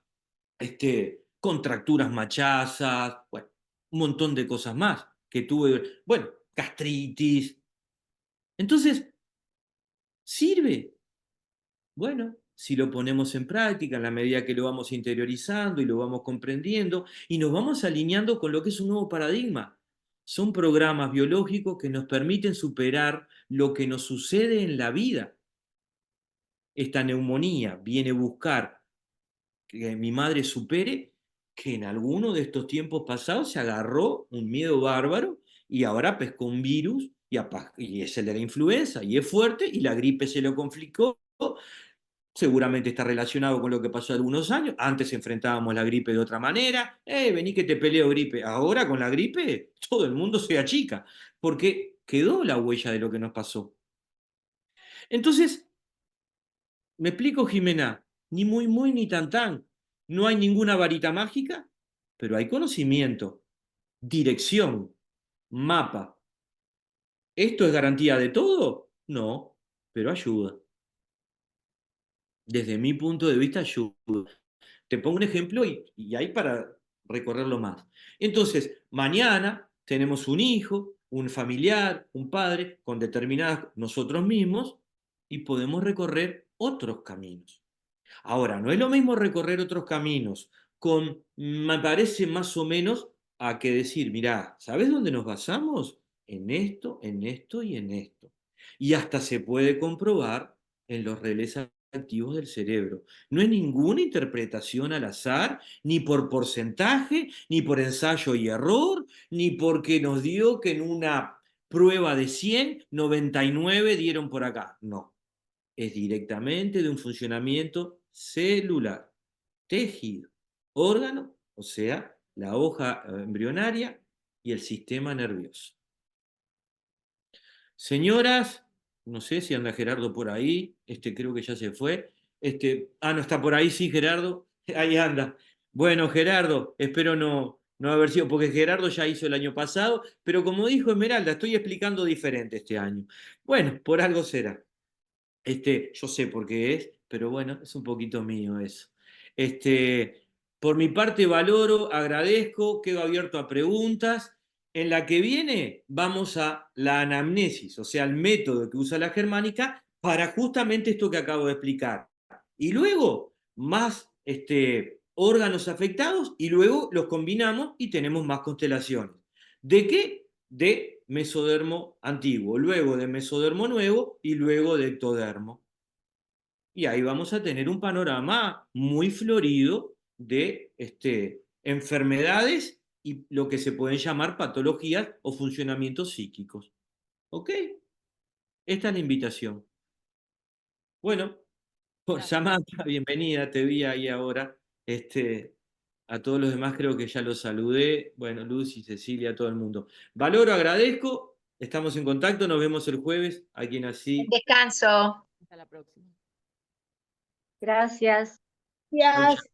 contracturas machazas, bueno, un montón de cosas más que tuve, bueno, gastritis. Entonces, sirve. Bueno, si lo ponemos en práctica en la medida que lo vamos interiorizando y lo vamos comprendiendo y nos vamos alineando con lo que es un nuevo paradigma. Son programas biológicos que nos permiten superar lo que nos sucede en la vida. Esta neumonía viene a buscar que mi madre supere que en alguno de estos tiempos pasados se agarró un miedo bárbaro y ahora pescó un virus y es el de la influenza y es fuerte y la gripe se lo complicó. Seguramente está relacionado con lo que pasó algunos años. Antes enfrentábamos la gripe de otra manera. Vení que te peleo gripe. Ahora con la gripe todo el mundo se achica, porque quedó la huella de lo que nos pasó. Entonces, me explico, Jimena, ni muy muy ni tan tan. No hay ninguna varita mágica, pero hay conocimiento, dirección, mapa. ¿Esto es garantía de todo? No, pero ayuda. Desde mi punto de vista, ayuda. Te pongo un ejemplo y hay para recorrerlo más. Entonces, mañana tenemos un hijo un familiar, un padre, con determinadas nosotros mismos, y podemos recorrer otros caminos. Ahora, no es lo mismo recorrer otros caminos con, me parece más o menos, a que decir, mirá, ¿sabes dónde nos basamos? En esto y en esto. Y hasta se puede comprobar en los relés activos del cerebro. No es ninguna interpretación al azar, ni por porcentaje, ni por ensayo y error, ni porque nos dio que en una prueba de 100, 99 dieron por acá. No, es directamente de un funcionamiento celular, tejido, órgano, o sea, la hoja embrionaria y el sistema nervioso. Señoras, no sé si anda Gerardo por ahí, creo que ya se fue. No está por ahí, sí, Gerardo, ahí anda. Bueno, Gerardo, espero no haber sido, porque Gerardo ya hizo el año pasado, pero como dijo Esmeralda, estoy explicando diferente este año. Bueno, por algo será. Yo sé por qué es, pero bueno, es un poquito mío eso. Por mi parte valoro, agradezco, quedo abierto a preguntas. En la que viene vamos a la anamnesis, o sea, el método que usa la germánica para justamente esto que acabo de explicar. Y luego más órganos afectados y luego los combinamos y tenemos más constelaciones. ¿De qué? De mesodermo antiguo, luego de mesodermo nuevo y luego de ectodermo. Y ahí vamos a tener un panorama muy florido de enfermedades y lo que se pueden llamar patologías o funcionamientos psíquicos. ¿Ok? Esta es la invitación. Bueno, por Samantha, bienvenida, te vi ahí ahora. A todos los demás creo que ya los saludé. Bueno, Lucy, Cecilia, todo el mundo. Valoro, agradezco. Estamos en contacto, nos vemos el jueves. A quien así. Descanso. Hasta la próxima. Gracias. Gracias.